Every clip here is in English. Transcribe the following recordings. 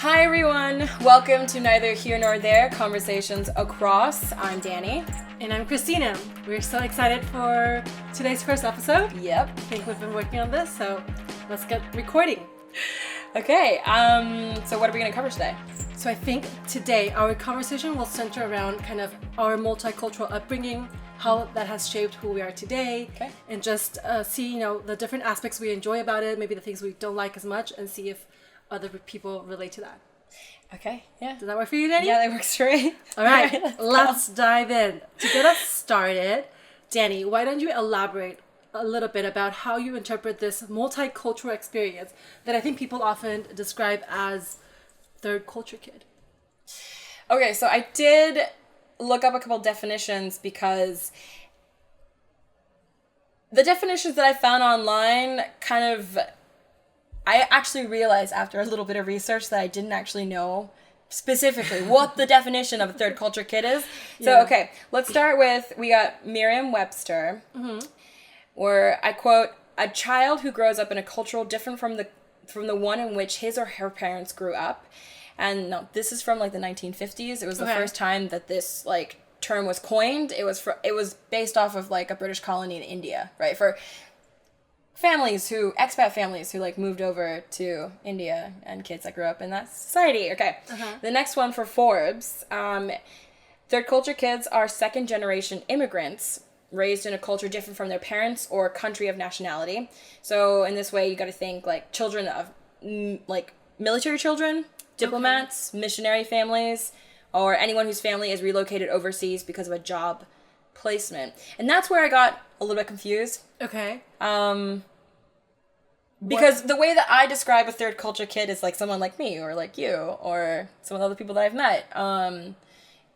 Hi everyone, welcome to Neither Here Nor There, Conversations Across. I'm Dannie. And I'm Christina. We're so excited for today's first episode. Yep. I think we've been working on this, so let's get recording. Okay, so what are we going to cover today? So I think today our conversation will center around kind of our multicultural upbringing, how that has shaped who we are today, Okay. and just see, the different aspects we enjoy about it, maybe the things we don't like as much, and see if other people relate to that. Okay, yeah. Does that work for you, Dannie? Yeah, that works for me. All right, let's dive in. To get us started, Dannie, why don't you elaborate a little bit about how you interpret this multicultural experience that I think people often describe as third culture kid? Okay, so I did look up a couple definitions because the definitions that I found online I actually realized after a little bit of research that I didn't actually know specifically what the definition of a third culture kid is. So, okay, let's start with, we got Merriam-Webster, where I quote, "A child who grows up in a culture different from the one in which his or her parents grew up." And no, this is from like the 1950s. It was the first time that this like term was coined. It was based off of like a British colony in India, right? For expat families who like moved over to India and kids that grew up in that society. Okay. The next one for Forbes, third culture kids are second generation immigrants raised in a culture different from their parents or country of nationality. So in this way, you got to think like children of like military children, diplomats, missionary families, or anyone whose family is relocated overseas because of a job placement. And that's where I got a little bit confused. Okay. Because the way that I describe a third culture kid is like someone like me or like you or some of the other people that I've met.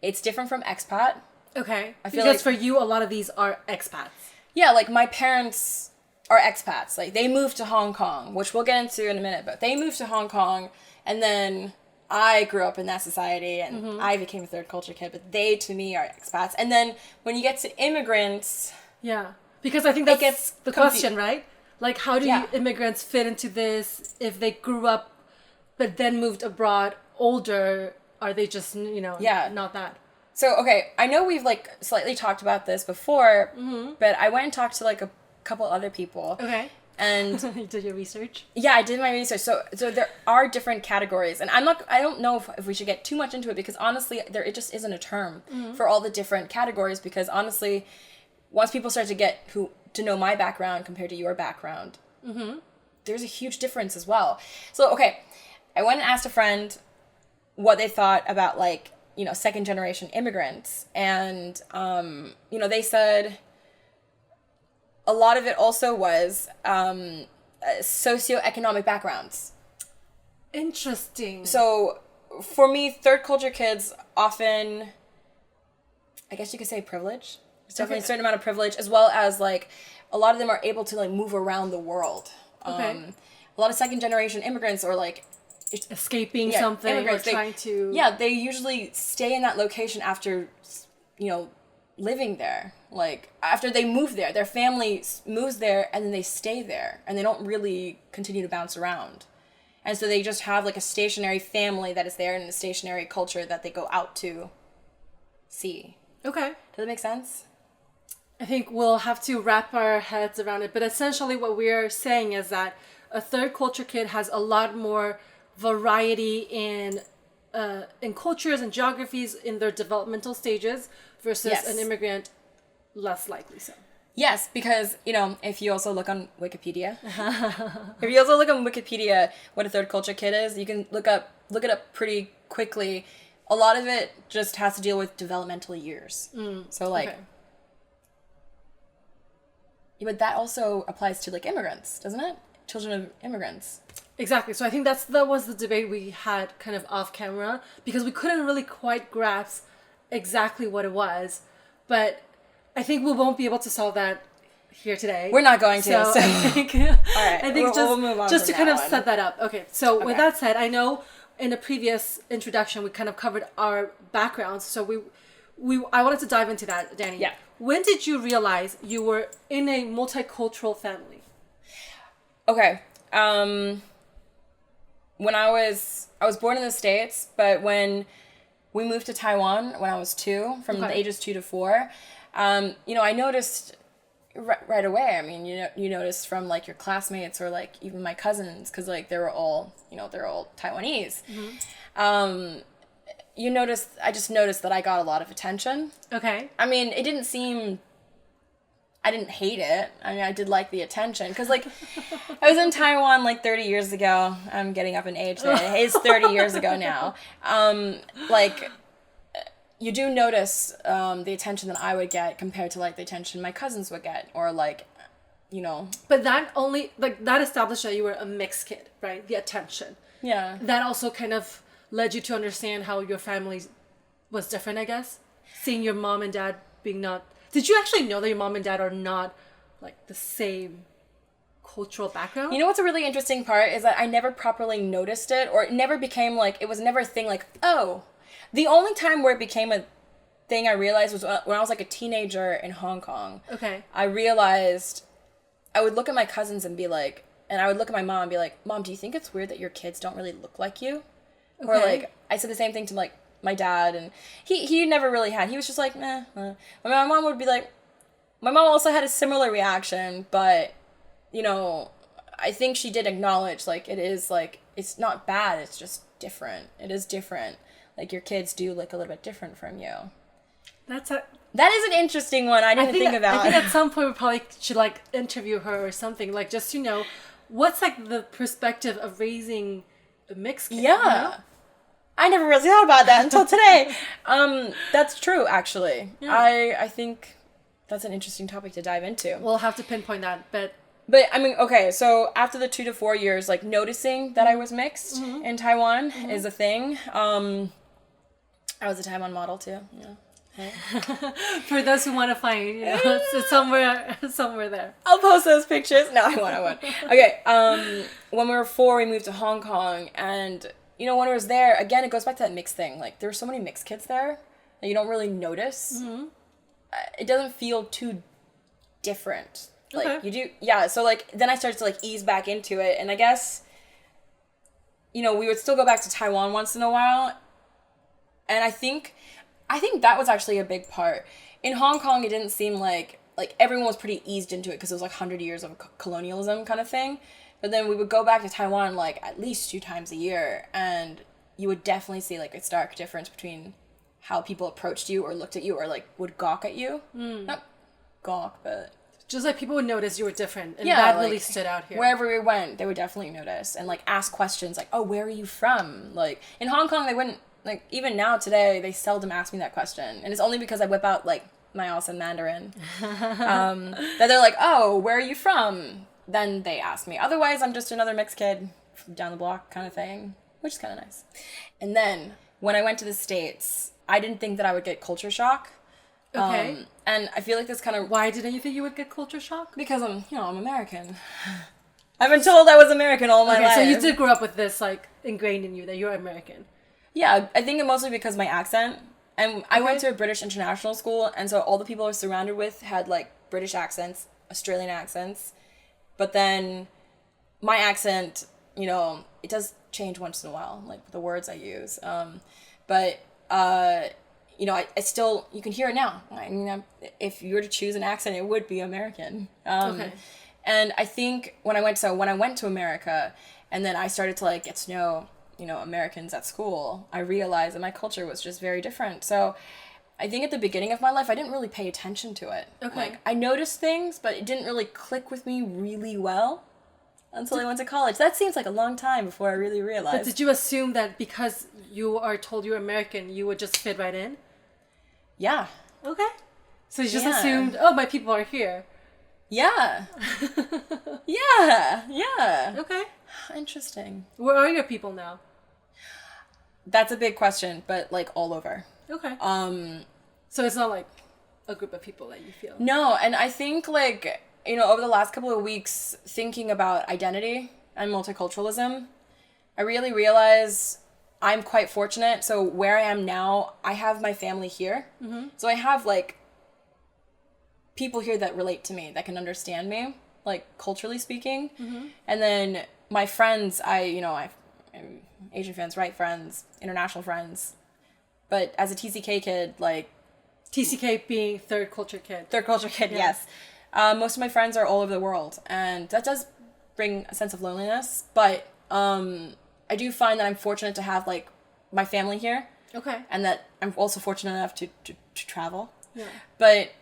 It's different from expat. Okay. I feel because like, for you, a lot of these are expats. Yeah, like my parents are expats. Like they moved to Hong Kong, which we'll get into in a minute, but they moved to Hong Kong and then I grew up in that society and I became a third culture kid, but they to me are expats. And then when you get to immigrants... Yeah, because I think that's the question, right? Like how do immigrants fit into this if they grew up but then moved abroad older? Are they just, not that? So, okay, I know we've like slightly talked about this before, but I went and talked to like a couple other people. Okay. And you did your research? Yeah, I did my research. So there are different categories, and I don't know if we should get too much into it because honestly, it just isn't a term for all the different categories. Because honestly, once people start to get to know my background compared to your background, there's a huge difference as well. So okay, I went and asked a friend what they thought about like second generation immigrants, and they said. A lot of it also was socioeconomic backgrounds. Interesting. So, for me, third culture kids often, I guess you could say privilege. There's definitely a certain amount of privilege, as well as, like, a lot of them are able to, like, move around the world. A lot of second generation immigrants are, like... escaping something immigrants, or trying to... Yeah, they usually stay in that location after, living there. Like, after they move there, their family moves there and then they stay there and they don't really continue to bounce around. And so they just have like a stationary family that is there and a stationary culture that they go out to see. Okay. Does that make sense? I think we'll have to wrap our heads around it. But essentially what we're saying is that a third culture kid has a lot more variety in cultures and geographies in their developmental stages versus an immigrant less likely so. Yes, because, if you also look on Wikipedia, what a third culture kid is, you can look it up pretty quickly. A lot of it just has to deal with developmental years. But that also applies to like immigrants, doesn't it? Children of immigrants. Exactly. So I think that was the debate we had kind of off camera because we couldn't really quite grasp exactly what it was. But I think we won't be able to solve that here today. We're not going to. So. I think, all right. I think we'll move on just to kind of one. set that up. Okay. So with that said, I know in a previous introduction we kind of covered our backgrounds. So I wanted to dive into that, Dannie. Yeah. When did you realize you were in a multicultural family? Okay. when I was born in the States, but when we moved to Taiwan when I was 2, from the ages 2 to 4, you know, I noticed right away. I mean, you notice from like your classmates or like even my cousins, because like they're all Taiwanese. I just noticed that I got a lot of attention. Okay. I mean, I didn't hate it. I mean, I did like the attention. Because, like, I was in Taiwan, like, 30 years ago. I'm getting up in age there. It's 30 years ago now. Like, you do notice the attention that I would get compared to, like, the attention my cousins would get. Or, like, you know. But that only, like, that established that you were a mixed kid, right? The attention. Yeah. That also kind of led you to understand how your family was different, I guess? Seeing your mom and dad being not... Did you actually know that your mom and dad are not, like, the same cultural background? You know what's a really interesting part is that I never properly noticed it, or it never became, like, it was never a thing, like, oh. The only time where it became a thing I realized was when I was, like, a teenager in Hong Kong. Okay. I realized I would look at my cousins and be like, and I would look at my mom and be like, Mom, do you think it's weird that your kids don't really look like you? Okay. Or, like, I said the same thing to, like, my dad, and he never really had. He was just like, nah. My mom would be like, my mom also had a similar reaction, but, you know, I think she did acknowledge, like, it is, like, it's not bad, it's just different. It is different. Like, your kids do look a little bit different from you. That is an interesting one I didn't think about. I think at some point we probably should, like, interview her or something, like, just to know, what's, like, the perspective of raising a mixed kid? Yeah. You know? I never really thought about that until today. That's true, actually. Yeah. I think that's an interesting topic to dive into. We'll have to pinpoint that, but I mean, okay, so after the 2 to 4 years, like, noticing that I was mixed in Taiwan is a thing. I was a Taiwan model, too. Yeah. Hey. For those who want to find, you know, it's somewhere there. I'll post those pictures. No, I won't. Okay, when we were 4, we moved to Hong Kong, and... You know, when I was there, again, it goes back to that mixed thing. Like, there were so many mixed kids there that you don't really notice. It doesn't feel too different. Like, you do... Yeah, so, like, then I started to, like, ease back into it. And I guess, you know, we would still go back to Taiwan once in a while. And I think that was actually a big part. In Hong Kong, it didn't seem like everyone was pretty eased into it because it was, like, 100 years of colonialism kind of thing. But then we would go back to Taiwan, like, at least 2 times a year, and you would definitely see, like, a stark difference between how people approached you or looked at you or, like, would gawk at you. Not gawk, but... Just, like, people would notice you were different, and that really stood out here. Wherever we went, they would definitely notice, and, like, ask questions, like, oh, where are you from? Like, in Hong Kong, they wouldn't, like, even now, today, they seldom ask me that question, and it's only because I whip out, like, my awesome Mandarin, that they're like, oh, where are you from? Then they ask me. Otherwise, I'm just another mixed kid from down the block kind of thing, which is kind of nice. And then when I went to the States, I didn't think that I would get culture shock. Okay. And I feel like this kind of... Why didn't you think you would get culture shock? Because I'm American. I've been told I was American all my life. So you did grow up with this, like, ingrained in you that you're American. Yeah, I think mostly because of my accent. And I went to a British international school, and so all the people I was surrounded with had, like, British accents, Australian accents. But then my accent, you know, it does change once in a while, like the words I use. But you know, I still, you can hear it now. I mean, if you were to choose an accent, it would be American. And I think when I went to America, and then I started to, like, get to know, you know, Americans at school, I realized that my culture was just very different. So I think at the beginning of my life, I didn't really pay attention to it. Okay. Like, I noticed things, but it didn't really click with me really well until I went to college. That seems like a long time before I really realized. But did you assume that because you are told you're American, you would just fit right in? Yeah. Okay. So you just assumed, oh, my people are here. Yeah. Yeah. Okay. Interesting. Where are your people now? That's a big question, but, like, all over. Okay. So it's not like a group of people that you feel. No, and I think, like, you know, over the last couple of weeks, thinking about identity and multiculturalism, I really realize I'm quite fortunate. So where I am now, I have my family here. So I have, like, people here that relate to me, that can understand me, like, culturally speaking. And then my friends, I Asian friends, white friends, international friends. But as a TCK kid, like... TCK being third culture kid. Third culture kid, yes. Most of my friends are all over the world, and that does bring a sense of loneliness, but I do find that I'm fortunate to have, like, my family here. Okay. And that I'm also fortunate enough to travel. Yeah. But,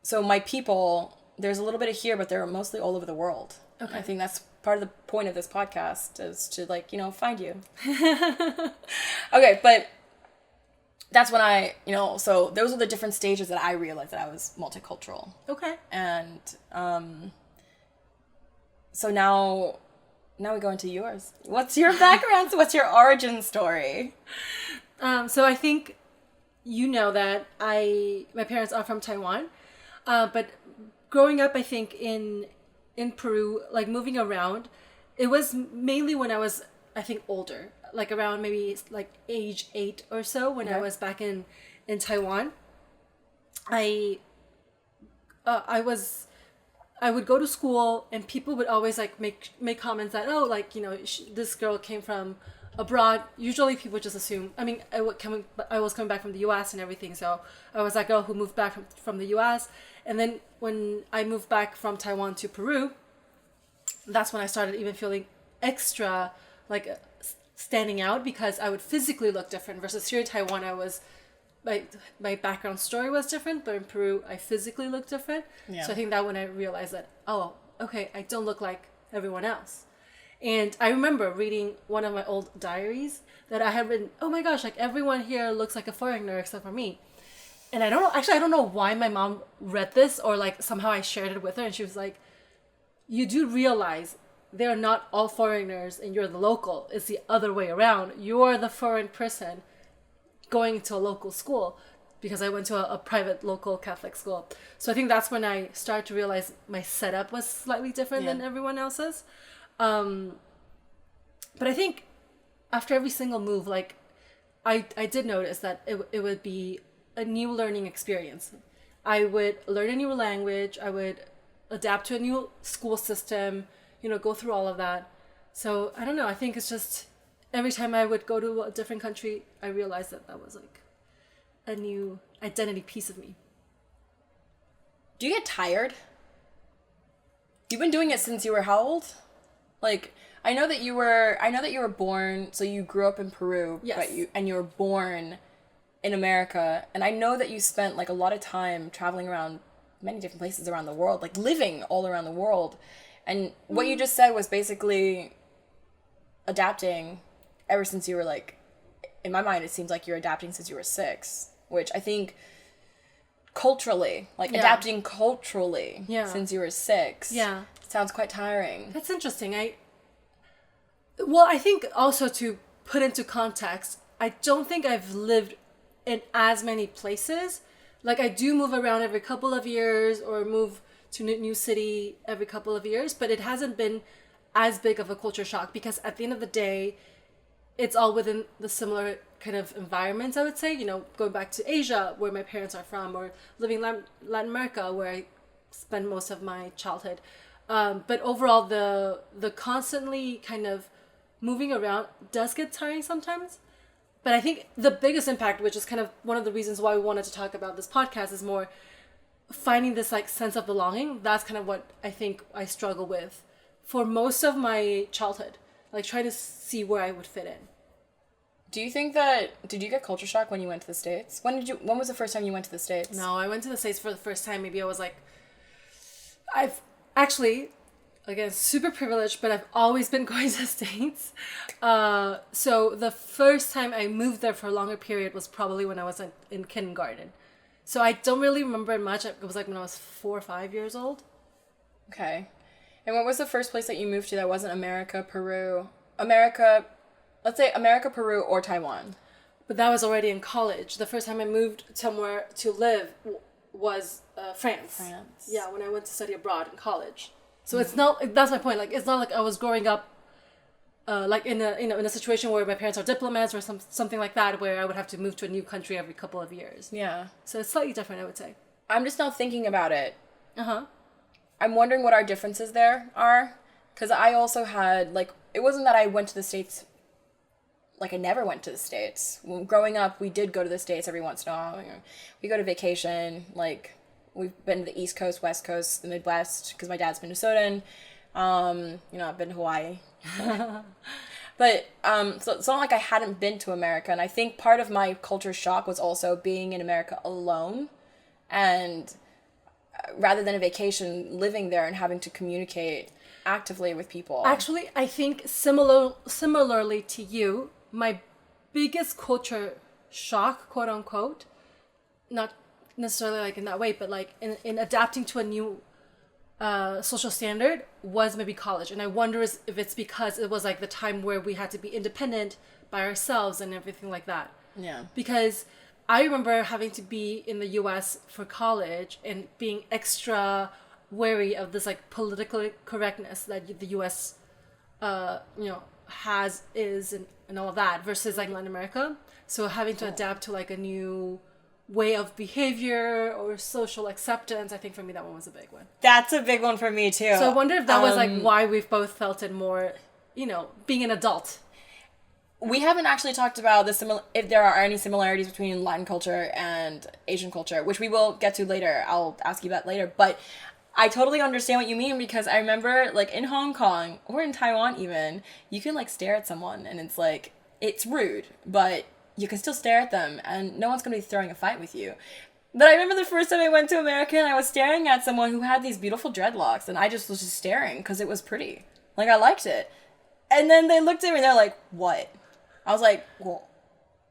so my people, there's a little bit of here, but they're mostly all over the world. Okay. I think that's part of the point of this podcast, is to, like, you know, find you. Okay, but that's when I, you know, so those are the different stages that I realized that I was multicultural. Okay. And so now we go into yours. What's your background? So what's your origin story? So I think you know that my parents are from Taiwan, but growing up, I think in Peru, like moving around, it was mainly when I was, I think, older, like around maybe like age 8 or so, when I was back in Taiwan. I would go to school, and people would always like make comments that, oh, like, you know, this girl came from abroad. Usually people just assume, I mean, I was coming back from the US and everything, so I was that girl who moved back from the US. And then when I moved back from Taiwan to Peru, that's when I started even feeling extra like standing out, because I would physically look different, versus here in Taiwan, my background story was different, but in Peru, I physically looked different. Yeah. So I think that when I realized that, oh, okay, I don't look like everyone else. And I remember reading one of my old diaries that I had written, oh my gosh, like everyone here looks like a foreigner except for me. And I don't know why my mom read this, or like somehow I shared it with her, and she was like, you do realize they're not all foreigners and you're the local. It's the other way around. You're the foreign person going to a local school, because I went to a private local Catholic school. So I think that's when I started to realize my setup was slightly different than everyone else's. But I think after every single move, like I did notice that it would be a new learning experience. I would learn a new language. I would adapt to a new school system, you know, go through all of that. So I don't know. I think it's just every time I would go to a different country, I realized that was like a new identity piece of me. Do you get tired? You've been doing it since you were how old? Like, I know that you were born, so you grew up in Peru, yes, but you were born in America, and I know that you spent like a lot of time traveling around many different places around the world, like living all around the world. And what you just said was basically adapting ever since you were like, in my mind, it seems like you're adapting since you were 6, which I think culturally, like adapting culturally since you were 6 sounds quite tiring. That's interesting. I think also, to put into context, I don't think I've lived in as many places. Like, I do move around every couple of years, or move to a new city every couple of years, but it hasn't been as big of a culture shock, because at the end of the day, it's all within the similar kind of environments, I would say. You know, going back to Asia, where my parents are from, or living in Latin America, where I spent most of my childhood. But overall, the constantly kind of moving around does get tiring sometimes. But I think the biggest impact, which is kind of one of the reasons why we wanted to talk about this podcast, is more finding this like sense of belonging. That's kind of what I think I struggle with for most of my childhood, like trying to see where I would fit in. Do you think did you get culture shock when you went to the States? When was the first time you went to the States? No, I went to the States for the first time. Maybe I was like, I've actually, again, super privileged, but I've always been going to the States. So the first time I moved there for a longer period was probably when I was in kindergarten. So I don't really remember it much. It was like when I was 4 or 5 years old. Okay. And what was the first place that you moved to that wasn't America, Peru, or Taiwan? But that was already in college. The first time I moved somewhere to live was France. Yeah, when I went to study abroad in college. So it's not, that's my point. Like, it's not like I was growing up like in a situation where my parents are diplomats, or something like that, where I would have to move to a new country every couple of years. Yeah. So it's slightly different, I would say. I'm just now thinking about it. I'm wondering what our differences there are, because I also had, like, it wasn't that I went to the States, like I never went to the States. When growing up, we did go to the States every once in a while. We go to vacation, like we've been to the East Coast, West Coast, the Midwest, because my dad's Minnesotan. I've been to Hawaii. But so it's not like I hadn't been to America, and I think part of my culture shock was also being in America alone, and rather than a vacation, living there and having to communicate actively with people. Actually, I think similarly to you, my biggest culture shock, quote unquote, not necessarily like in that way, but like in adapting to a new social standard was maybe college. And I wonder if it's because it was like the time where we had to be independent by ourselves and everything like that. Yeah. Because I remember having to be in the US for college and being extra wary of this like political correctness that the US is and all of that versus like Latin America. So having to adapt to like a new way of behavior or social acceptance, I think for me that one was a big one. That's a big one for me too. So I wonder if that was like why we've both felt it more, being an adult. We haven't actually talked about if there are any similarities between Latin culture and Asian culture, which we will get to later. I'll ask you about later, but I totally understand what you mean, because I remember like in Hong Kong or in Taiwan even, you can like stare at someone and it's like, it's rude, but you can still stare at them and no one's going to be throwing a fight with you. But I remember the first time I went to America and I was staring at someone who had these beautiful dreadlocks, and I just was just staring because it was pretty. Like, I liked it. And then they looked at me and they're like, what? I was like, well,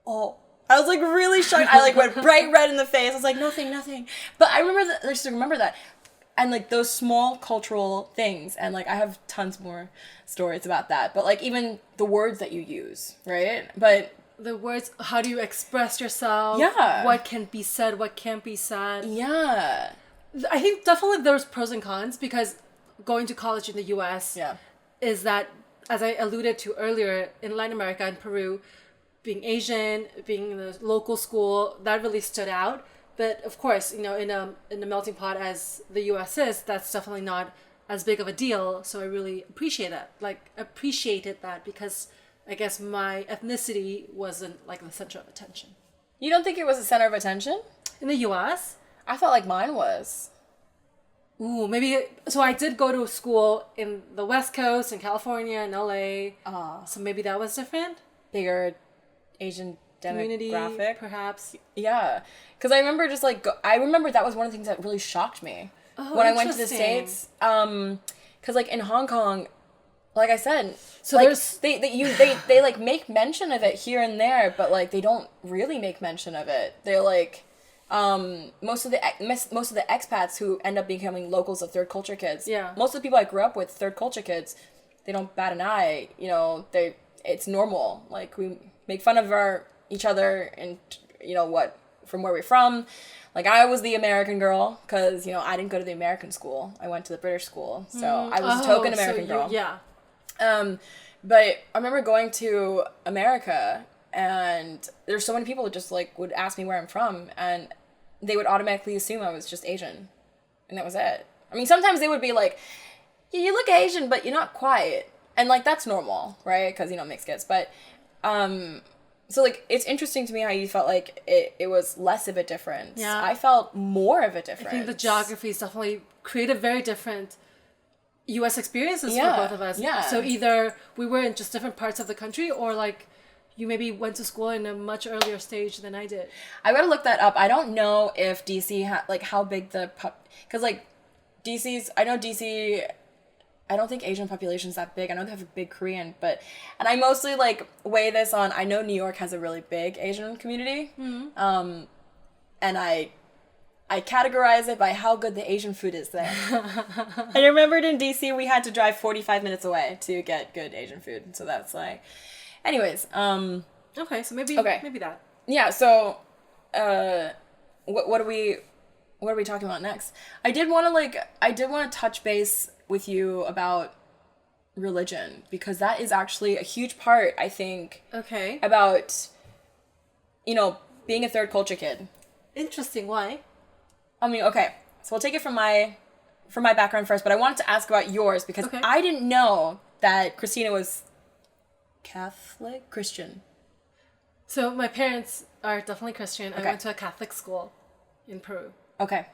oh. I was like really shocked. I like went bright red in the face. I was like, nothing. But I just remember that. And like those small cultural things. And like I have tons more stories about that. But like even the words that you use, right? But the words, how do you express yourself? Yeah. What can be said, what can't be said. Yeah. I think definitely there's pros and cons, because going to college in the US is that, as I alluded to earlier, in Latin America and Peru, being Asian, being in the local school, that really stood out. But of course, in a melting pot as the US is, that's definitely not as big of a deal. So I really appreciated that, because I guess my ethnicity wasn't like the center of attention. You don't think it was the center of attention? In the US? I felt like mine was. Ooh, maybe. So I did go to school in the West Coast, in California, in LA. So maybe that was different? Bigger Asian community, demographic. Perhaps. Yeah. Because I remember I remember that was one of the things that really shocked me when I went to the States. Because like in Hong Kong, like I said, so like they like make mention of it here and there, but like they don't really make mention of it. They're like most of the expats who end up becoming locals of third culture kids. Yeah. Most of the people I grew up with, third culture kids, they don't bat an eye. It's normal. Like we make fun of each other and from where we're from. Like I was the American girl because I didn't go to the American school. I went to the British school, so I was a token American girl. Yeah. But I remember going to America, and there's so many people that just like would ask me where I'm from, and they would automatically assume I was just Asian, and that was it. I mean, sometimes they would be like, yeah, "You look Asian, but you're not quite," and like that's normal, right? Because mixed kids. But so like it's interesting to me how you felt like it was less of a difference. Yeah, I felt more of a difference. I think the geographies definitely created very different U.S. experiences for both of us. Yeah. So either we were in just different parts of the country, or like you maybe went to school in a much earlier stage than I did. I gotta look that up. I don't know if DC like how big because like I know DC. I don't think Asian population's that big. I know they have a big Korean, and I mostly like weigh this on. I know New York has a really big Asian community, and I categorize it by how good the Asian food is there. I remembered in DC we had to drive 45 minutes away to get good Asian food. So that's like, anyways. Okay, so maybe that. Yeah. So, what are we talking about next? I did want to touch base with you about religion, because that is actually a huge part, I think. Okay. About, being a third culture kid. Interesting. Why? I mean, okay, so we'll take it from my background first, but I wanted to ask about yours, because I didn't know that Christina was Catholic? Christian? So my parents are definitely Christian. Okay. I went to a Catholic school in Peru. Okay.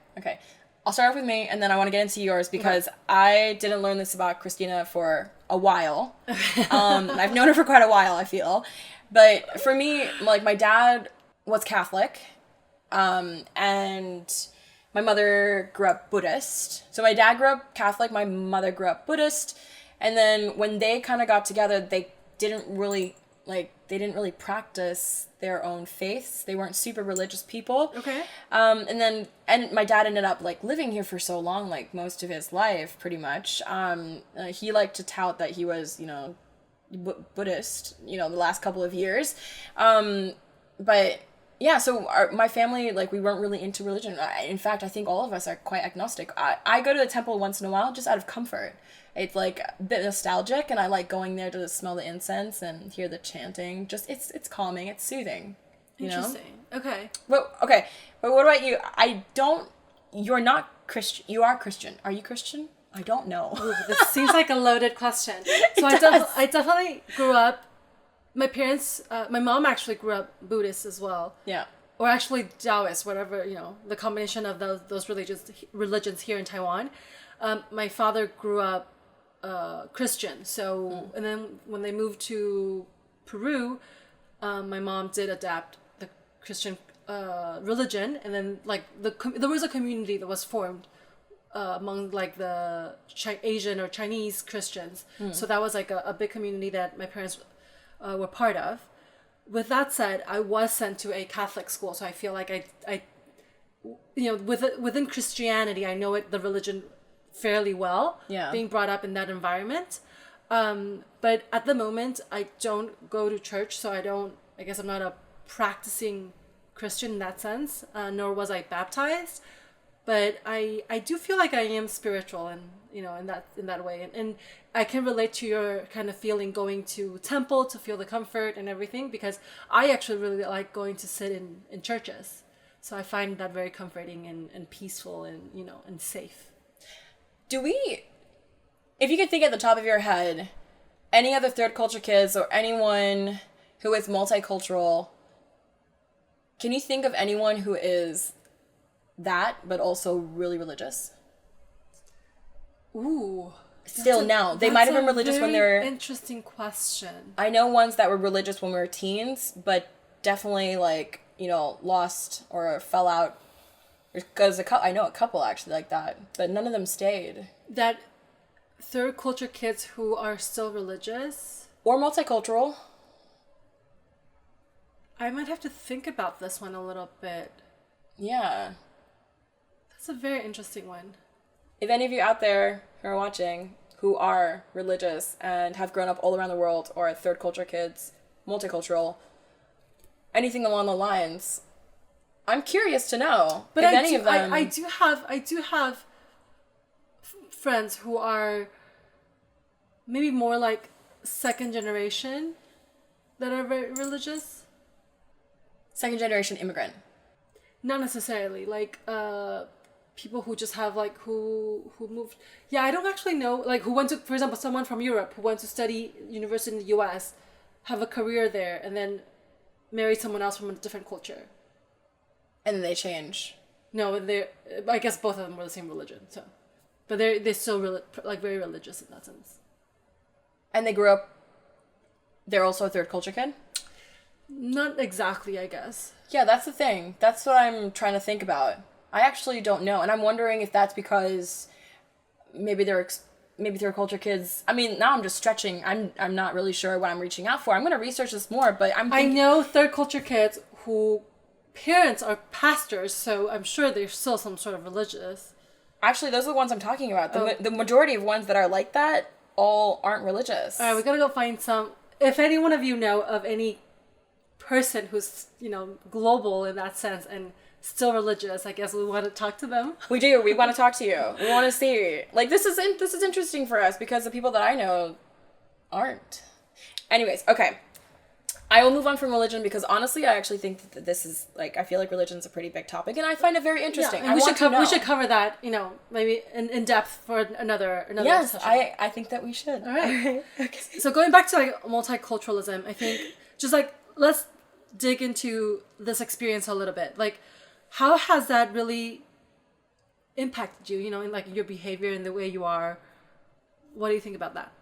I'll start off with me, and then I want to get into yours because I didn't learn this about Christina for a while. I've known her for quite a while, I feel. But for me, like, my dad was Catholic, and my mother grew up Buddhist. So my dad grew up Catholic, my mother grew up Buddhist, and then when they kind of got together, they didn't really practice their own faiths. They weren't super religious people. Okay. And my dad ended up like living here for so long, like most of his life, pretty much. He liked to tout that he was, Buddhist, the last couple of years. But yeah, so my family, like, we weren't really into religion. In fact, I think all of us are quite agnostic. I go to the temple once in a while just out of comfort. It's like a bit nostalgic, and I like going there to smell the incense and hear the chanting. Just it's calming, it's soothing. Interesting. Okay. But what about you? You're not Christian. You are Christian. Are you Christian? I don't know. Ooh, this seems like a loaded question. So I definitely grew up. My parents, my mom actually grew up Buddhist as well. Yeah. Or actually Taoist, whatever, the combination of those religions here in Taiwan. My father grew up Christian. So, and then when they moved to Peru, my mom did adapt the Christian religion. And then like there was a community that was formed among like the Asian or Chinese Christians. So that was like a big community that my parents were part of. With that said, I was sent to a Catholic school, so I feel like I within Christianity, I know the religion fairly well. Yeah. Being brought up in that environment, but at the moment, I don't go to church, so I guess I'm not a practicing Christian in that sense. Nor was I baptized, but I do feel like I am spiritual, and in that way, and I can relate to your kind of feeling going to temple to feel the comfort and everything, because I actually really like going to sit in churches. So I find that very comforting and peaceful and and safe. If you could think at the top of your head, any other third culture kids or anyone who is multicultural, can you think of anyone who is that but also really religious? Ooh. Still now. They might have been religious when they were... Interesting question. I know ones that were religious when we were teens, but definitely like, lost or fell out. Because I know a couple actually like that, but none of them stayed. That third culture kids who are still religious? Or multicultural. I might have to think about this one a little bit. Yeah. That's a very interesting one. If any of you out there who are watching who are religious and have grown up all around the world, or third culture kids, multicultural, anything along the lines, I'm curious to know. But if any of them... I do have friends who are maybe more like second generation that are very religious. Second generation immigrant. Not necessarily. Like people who just have like who moved. Yeah, I don't actually know. Like who went to, for example, someone from Europe who went to study university in the US, have a career there, and then marry someone else from a different culture. And then they change. No, I guess both of them were the same religion. So, but they're still like very religious in that sense. And they grew up. They're also a third culture kid. Not exactly, I guess. Yeah, that's the thing. That's what I'm trying to think about. I actually don't know, and I'm wondering if that's because maybe third culture kids. I mean, now I'm just stretching. I'm not really sure what I'm reaching out for. I'm gonna research this more, but I know third culture kids who parents are pastors, so I'm sure they're still some sort of religious. Actually, those are the ones I'm talking about. The majority of ones that are like that all aren't religious. All right, we gotta go find some. If any one of you know of any person who's global in that sense and still religious, I guess we want to talk to them. We do. We want to talk to you. We want to see. Like, this is interesting for us because the people that I know aren't. Anyways, okay. I will move on from religion because honestly, I actually think that this is like, I feel like religion's a pretty big topic and I find it very interesting. And we should cover that, maybe in depth for another yes, session. I think that we should. All right. Okay. So going back to like multiculturalism, I think just like, let's dig into this experience a little bit. Like, how has that really impacted you, in like your behavior and the way you are? What do you think about that?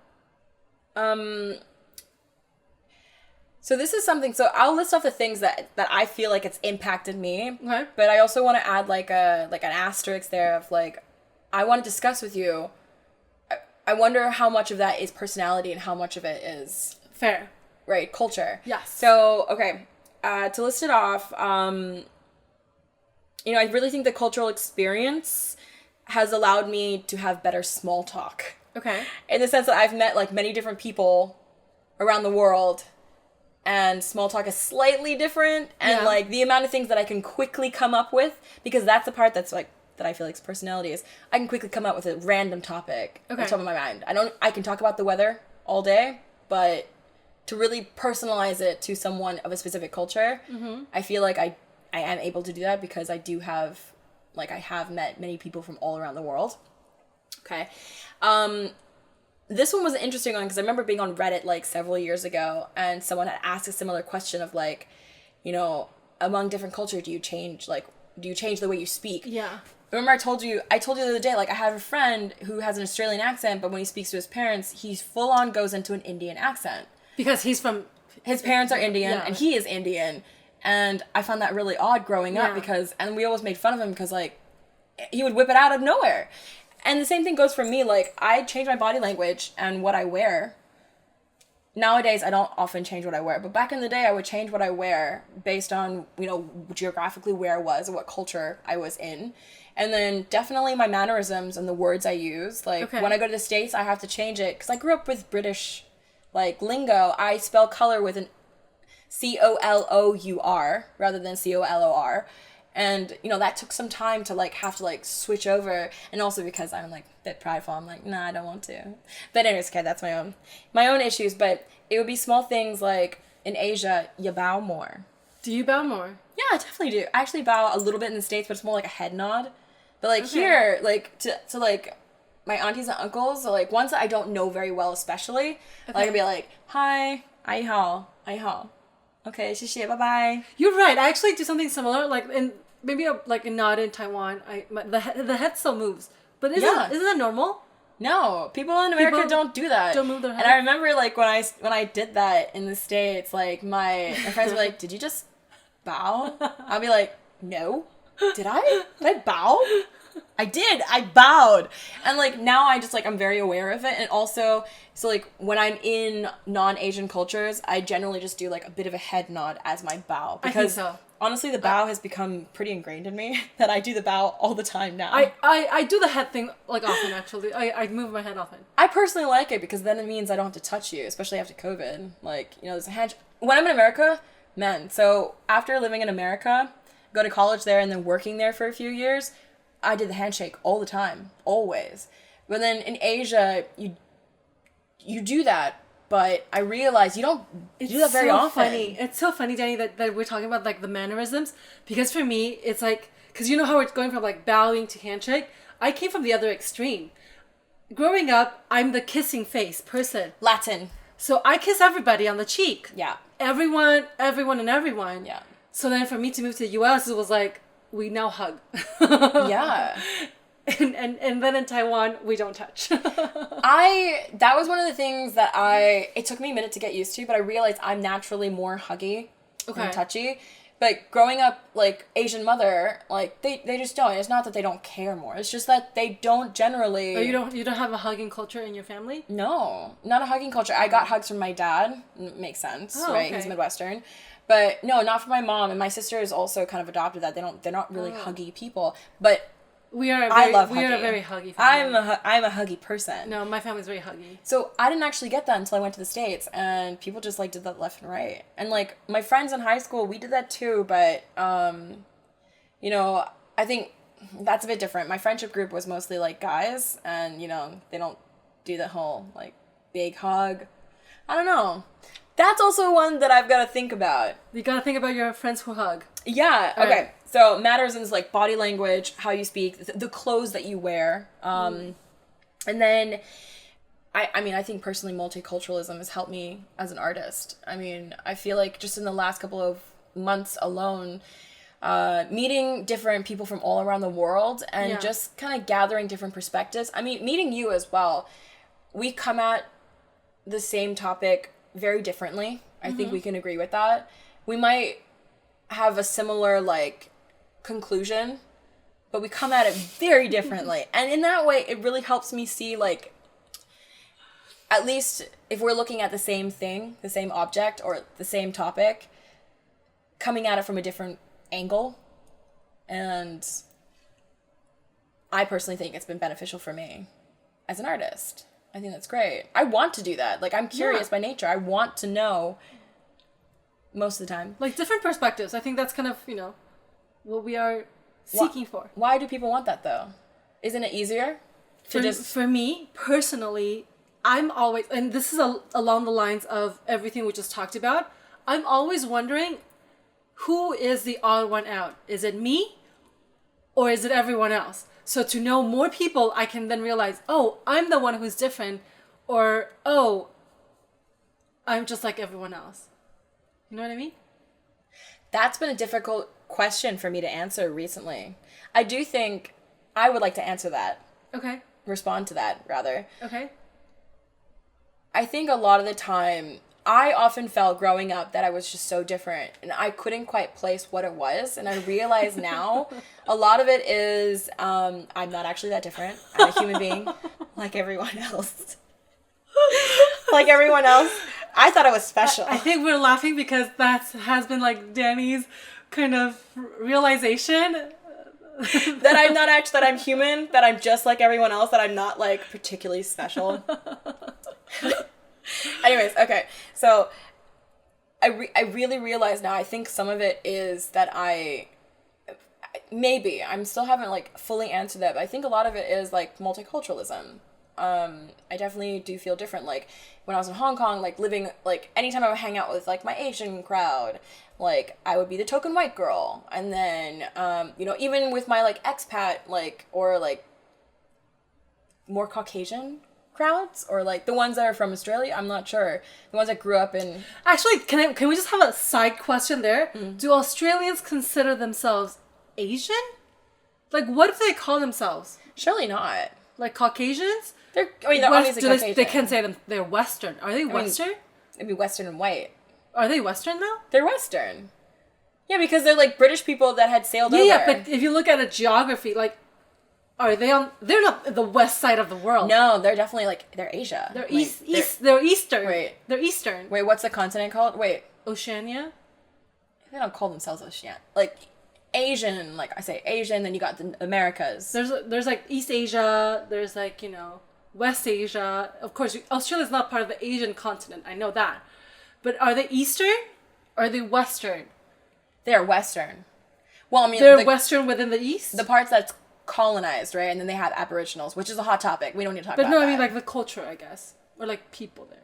So this is something, so I'll list off the things that I feel like it's impacted me. Okay. But I also want to add like an asterisk there of like, I want to discuss with you. I wonder how much of that is personality and how much of it is fair. Right, culture. Yes. So, okay, to list it off, I really think the cultural experience has allowed me to have better small talk. Okay. In the sense that I've met like many different people around the world. And small talk is slightly different, and like the amount of things that I can quickly come up with, because that's the part that's like that I feel like personality is. I can quickly come up with a random topic on top of my mind. I can talk about the weather all day, but to really personalize it to someone of a specific culture, I feel like I am able to do that because I do have I have met many people from all around the world. Okay. This one was an interesting one because I remember being on Reddit like several years ago and someone had asked a similar question of like, among different cultures, do you change the way you speak? Yeah. Remember I told you the other day, like I have a friend who has an Australian accent, but when he speaks to his parents, he full on goes into an Indian accent. Because his parents are Indian and he is Indian. And I found that really odd growing up and we always made fun of him because like he would whip it out of nowhere. And the same thing goes for me. Like, I change my body language and what I wear. Nowadays, I don't often change what I wear. But back in the day, I would change what I wear based on, geographically where I was and what culture I was in. And then definitely my mannerisms and the words I use. Like, when I go to the States, I have to change it. Because I grew up with British, lingo. I spell color with an C-O-L-O-U-R rather than C-O-L-O-R. And, that took some time to, have to, switch over. And also because I'm, a bit prideful. I'm like, nah, I don't want to. But anyways, okay, that's my own issues. But it would be small things like, in Asia, you bow more. Do you bow more? Yeah, I definitely do. I actually bow a little bit in the States, but it's more like a head nod. But, here, to my aunties and uncles, ones that I don't know very well especially, I'd be like, hi, ai hao, ai hao. Okay, 谢谢, bye-bye. You're right. I actually do something similar. Maybe a nod in Taiwan. The head still moves. But isn't that normal? No, people in America don't do that. Don't move their head. And I remember when I did that in the States, my friends were like, "Did you just bow?" I'll be like, "No. Did I? Did I bow?" I did. I bowed. And now I just I'm very aware of it. And also, so when I'm in non-Asian cultures, I generally just do a bit of a head nod as my bow. Because I think so. Honestly, the bow has become pretty ingrained in me that I do the bow all the time now. I do the head thing often actually. I move my head often. I personally like it because then it means I don't have to touch you, especially after COVID. There's a hand. When I'm in America, man. So after living in America, go to college there and then working there for a few years, I did the handshake all the time, always. But then in Asia, you do that, but I realize you don't do that very often. Funny. It's so funny, Danny, that we're talking about the mannerisms, because for me, it's because you know how we're going from bowing to handshake? I came from the other extreme. Growing up, I'm the kissing face person. Latin. So I kiss everybody on the cheek. Yeah. Everyone, and everyone. Yeah. So then for me to move to the US, it was we now hug. Yeah. And then in Taiwan, we don't touch. That was one of the things that it took me a minute to get used to, but I realized I'm naturally more huggy and touchy. But growing up, Asian mother, they just don't. It's not that they don't care more. It's just that they don't generally... Oh, you don't have a hugging culture in your family? No, not a hugging culture. I got hugs from my dad. Makes sense, right? Okay. He's Midwestern. But no, not from my mom. And my sister is also kind of adopted that. They're not really huggy people. But I love hugging. We are a very huggy family. I'm a huggy person. No, my family's very huggy. So I didn't actually get that until I went to the States, and people just did that left and right. And my friends in high school, we did that too, but I think that's a bit different. My friendship group was mostly guys, and they don't do the whole big hug. I don't know. That's also one that I've got to think about. You gotta think about your friends who hug. Yeah. All Okay. right. So matters in like body language, how you speak, the clothes that you wear, and then. I mean, I think personally multiculturalism has helped me as an artist. I mean, I feel like just in the last couple of months alone, meeting different people from all around the world and just kind of gathering different perspectives. I mean, meeting you as well, we come at the same topic very differently. I think we can agree with that. We might have a similar, like, conclusion, but we come at it very differently. And in that way, it really helps me see, like, at least if we're looking at the same thing, the same object, or the same topic, coming at it from a different angle. And I personally think it's been beneficial for me as an artist. I think that's great. I want to do that. Like, I'm curious by nature. I want to know most of the time. Like, different perspectives. I think that's kind of, you know, what we are seeking for. Why do people want that, though? Isn't it easier to For me, personally, I'm always, and this is along the lines of everything we just talked about, I'm always wondering, who is the odd one out? Is it me? Or is it everyone else? So to know more people, I can then realize, oh, I'm the one who's different. Or, oh, I'm just like everyone else. You know what I mean? That's been a difficult question for me to answer recently. I do think I would like to answer that. Okay. Respond to that, rather. Okay. I think a lot of the time, I often felt growing up that I was just so different and I couldn't quite place what it was. And I realize now a lot of it is I'm not actually that different. I'm a human being like everyone else. Like everyone else. I thought I was special. I think we're laughing because that has been like Danny's kind of realization. That I'm not actually, that I'm human, that I'm just like everyone else, that I'm not like particularly special. Anyways, okay. So I really realize now, I think some of it is that I'm still haven't like fully answered that, but I think a lot of it is like multiculturalism. I definitely do feel different. Like when I was in Hong Kong, like living, like anytime I would hang out with like my Asian crowd, like I would be the token white girl. And then, you know, even with my like expat, like, or like more Caucasian crowds, or like the ones that are from Australia, I'm not sure. The ones that grew up in... Actually, can we just have a side question there? Do Australians consider themselves Asian? Like, what do they call themselves? Surely not. Like Caucasians? They're obviously Caucasian. They can't say them. They're Western. Are they Western? It'd be Western and white. Are they Western though? They're Western. Yeah, because they're like British people that had sailed over. Yeah, but if you look at a geography, like, are they on? They're not the west side of the world. No, they're definitely like, they're Asia. They're like, They're Eastern. Wait. They're Eastern. Wait, what's the continent called? Wait. Oceania? They don't call themselves Oceania. Like, Asian, like I say Asian, then you got the Americas. There's like East Asia, there's like, you know, West Asia. Of course, Australia's not part of the Asian continent. I know that. But are they Eastern? Or are they Western? They're Western. Well, I mean... They're Western within the East? The parts that's colonized, right? And then they have Aboriginals, which is a hot topic. We don't need to talk about that. But no, that. I mean like the culture, I guess. Or like people there.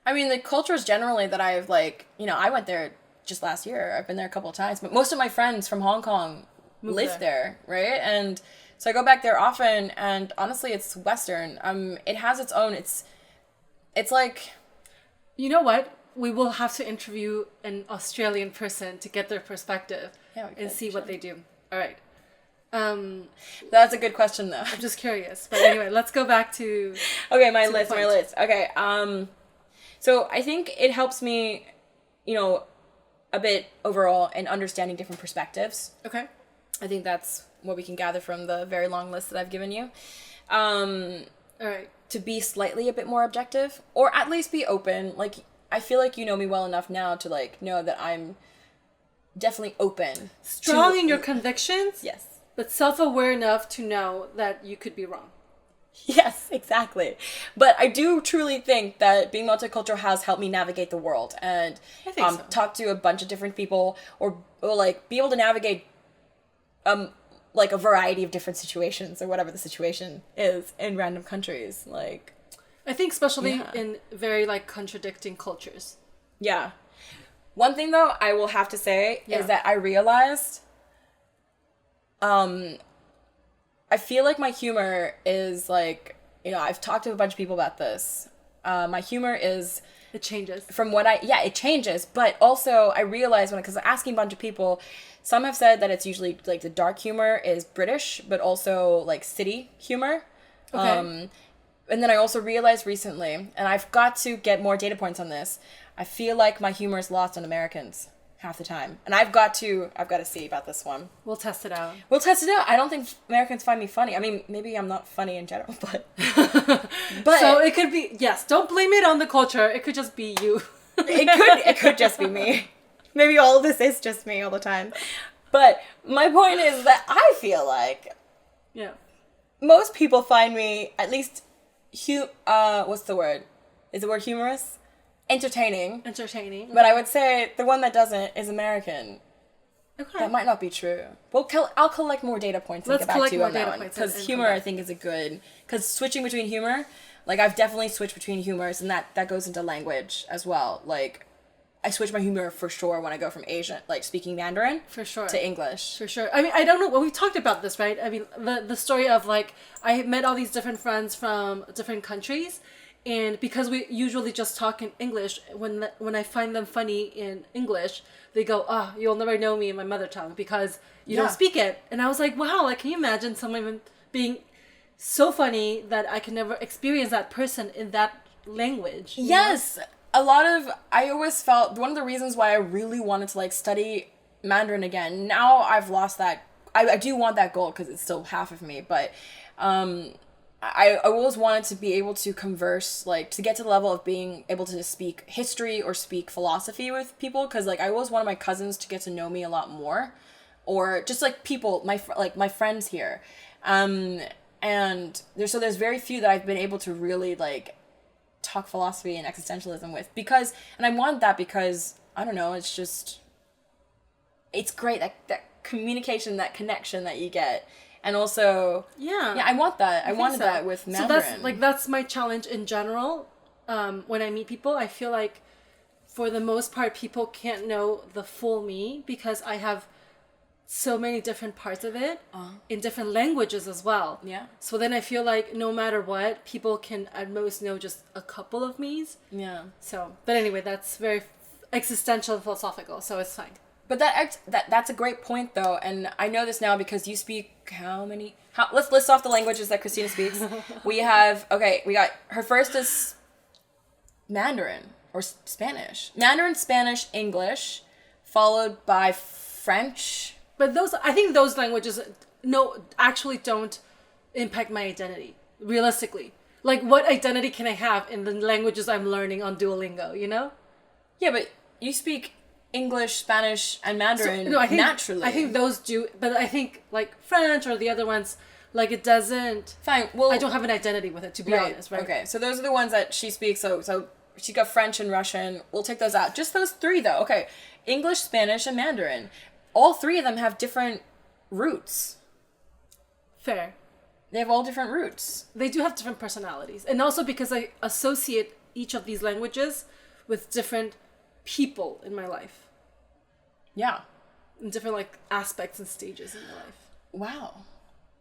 I mean, the cultures generally that I've like... You know, I went there just last year. I've been there a couple of times. But most of my friends from Hong Kong live there, right? And so I go back there often, and honestly, it's Western. It has its own... It's like... You know what? We will have to interview an Australian person to get their perspective and see what they do. All right. That's a good question, though. I'm just curious. But anyway, let's go back to... Okay, my list. Okay. So I think it helps me, you know, a bit overall in understanding different perspectives. Okay. I think that's what we can gather from the very long list that I've given you. All right. To be slightly a bit more objective, or at least be open. Like, I feel like you know me well enough now to, like, know that I'm definitely open. Strong in your convictions? Yes. But self-aware enough to know that you could be wrong. Yes, exactly. But I do truly think that being multicultural has helped me navigate the world and talk to a bunch of different people, or like be able to navigate like a variety of different situations, or whatever the situation is in random countries. Like, I think especially in very like contradicting cultures. Yeah. One thing though I will have to say is that I realized I feel like my humor is like, you know, I've talked to a bunch of people about this. My humor is... It changes. From what it changes. But also I realized because I'm asking a bunch of people, some have said that it's usually like the dark humor is British, but also like city humor. Okay. And then I also realized recently, and I've got to get more data points on this, I feel like my humor is lost on Americans half the time. And I've got to see about this one. We'll test it out. I don't think Americans find me funny. I mean, maybe I'm not funny in general, but so it could be, yes, don't blame it on the culture. It could just be you. it could just be me. Maybe all of this is just me all the time. But my point is that I feel like most people find me at least what's the word? Is the word humorous? Entertaining. But I would say the one that doesn't is American. Okay. That might not be true. Well, I'll collect more data points and get back to you on that one. Because humor, I think, is a good... Because switching between humor, like, I've definitely switched between humors, and that goes into language as well. Like, I switch my humor for sure when I go from Asian, like, speaking Mandarin... For sure. ...to English. For sure. I mean, I don't know... Well, we've talked about this, right? I mean, the story of, like, I met all these different friends from different countries... And because we usually just talk in English, when I find them funny in English, they go, "Oh, you'll never know me in my mother tongue because you don't speak it." And I was like, "Wow! Like, can you imagine someone being so funny that I can never experience that person in that language?" Yes, I always felt one of the reasons why I really wanted to like study Mandarin again. Now I've lost that. I do want that goal because it's still half of me, but. I always wanted to be able to converse, like, to get to the level of being able to speak history or speak philosophy with people, because, like, I always wanted my cousins to get to know me a lot more, or just, like, people, my friends here, and there's very few that I've been able to really, like, talk philosophy and existentialism with, and I want that because, I don't know, it's just, it's great, that communication, that connection that you get. And also, I want that. I wanted that with Mandarin. So that's my challenge in general. When I meet people, I feel like for the most part, people can't know the full me because I have so many different parts of it in different languages as well. Yeah. So then I feel like no matter what, people can at most know just a couple of me's. Yeah. So, but anyway, that's very existential and philosophical, so it's fine. But that's a great point, though, and I know this now because you speak let's list off the languages that Christina speaks. We got, her first is Mandarin, or Spanish. Mandarin, Spanish, English, followed by French. But I think those languages, actually don't impact my identity, realistically. Like, what identity can I have in the languages I'm learning on Duolingo, you know? Yeah, but you speak English, Spanish, and Mandarin naturally. I think those do, but I think like French or the other ones, like it doesn't. Fine. Well, I don't have an identity with it, to be honest. Right. Okay. So those are the ones that she speaks. So she got French and Russian. We'll take those out. Just those three, though. Okay. English, Spanish, and Mandarin. All three of them have different roots. Fair. They have all different roots. They do have different personalities, and also because I associate each of these languages with different people in my life. Yeah. In different, like, aspects and stages in my life. Wow.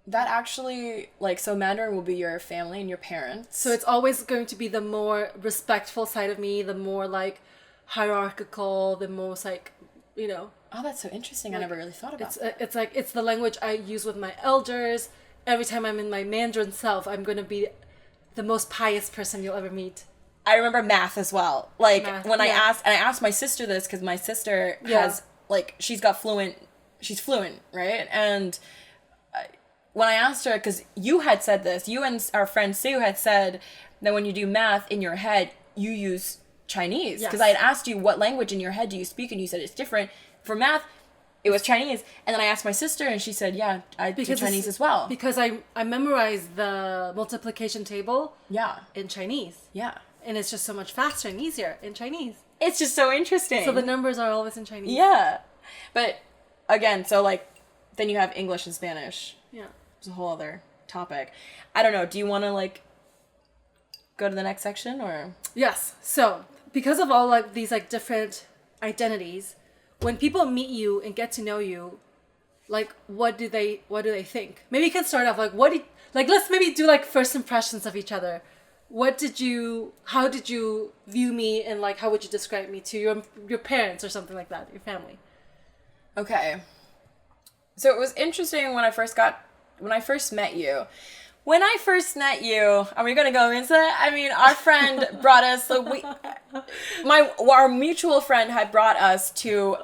That actually, like, so Mandarin will be your family and your parents. So it's always going to be the more respectful side of me, the more, like, hierarchical, the most, like, you know. Oh, that's so interesting. Like, I never really thought about that. It's like, it's the language I use with my elders. Every time I'm in my Mandarin self, I'm going to be the most pious person you'll ever meet. I remember math as well. Like, when I asked my sister this, because my sister has, like, she's fluent, right? And when I asked her, because you had said this, you and our friend Sue had said that when you do math in your head, you use Chinese. Because I had asked you, what language in your head do you speak? And you said it's different. For math, it was Chinese. And then I asked my sister, and she said, yeah, I do Chinese as well. Because I memorized the multiplication table in Chinese. Yeah. And it's just so much faster and easier in Chinese. It's just so interesting. So the numbers are always in Chinese. Yeah. But, again, so, like, then you have English and Spanish. Yeah. It's a whole other topic. I don't know. Do you want to, like, go to the next section, or? Yes. So, because of all like these like different identities, when people meet you and get to know you, like what do they think? Maybe you can start off like let's maybe do like first impressions of each other. How did you view me, and like how would you describe me to your parents or something like that, your family? Okay. So it was interesting when I first met you. When I first met you, are we gonna go into that? I mean, our friend brought us. Our mutual friend had brought us to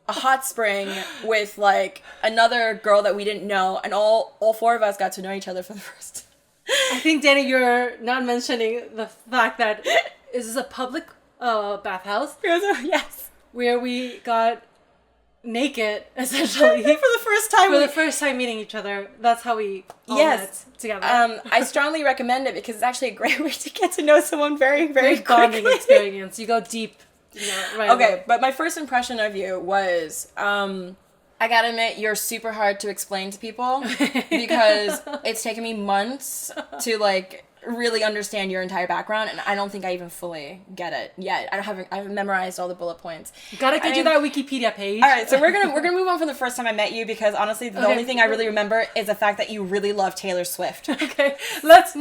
a hot spring with like another girl that we didn't know, and all four of us got to know each other for the first. I think, Danny, you're not mentioning the fact that is this a public bathhouse? Yes. Where we got naked, essentially. For the first time. For the first time meeting each other. That's how we all met together. I strongly recommend it because it's actually a great way to get to know someone very, very Great bonding experience. You go deep. Right okay, away. but my first impression of you was... I gotta admit, you're super hard to explain to people because it's taken me months to like really understand your entire background, and I don't think I even fully get it yet. I haven't memorized all the bullet points. Gotta get you that Wikipedia page. All right, so we're gonna move on from the first time I met you because honestly, the only thing I really remember is the fact that you really love Taylor Swift. Okay, let's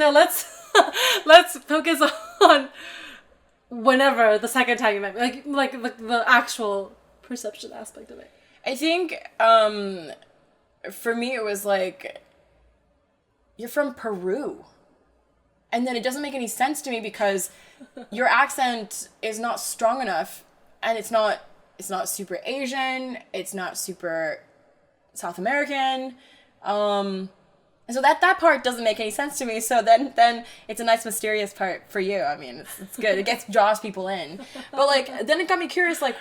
focus on whenever the second time you met me, like the actual perception aspect of it. I think, for me, it was like, you're from Peru. And then it doesn't make any sense to me because your accent is not strong enough, and it's not super Asian, it's not super South American. And so that part doesn't make any sense to me. So then it's a nice mysterious part for you. I mean, it's good. It draws people in. But like, then it got me curious, like,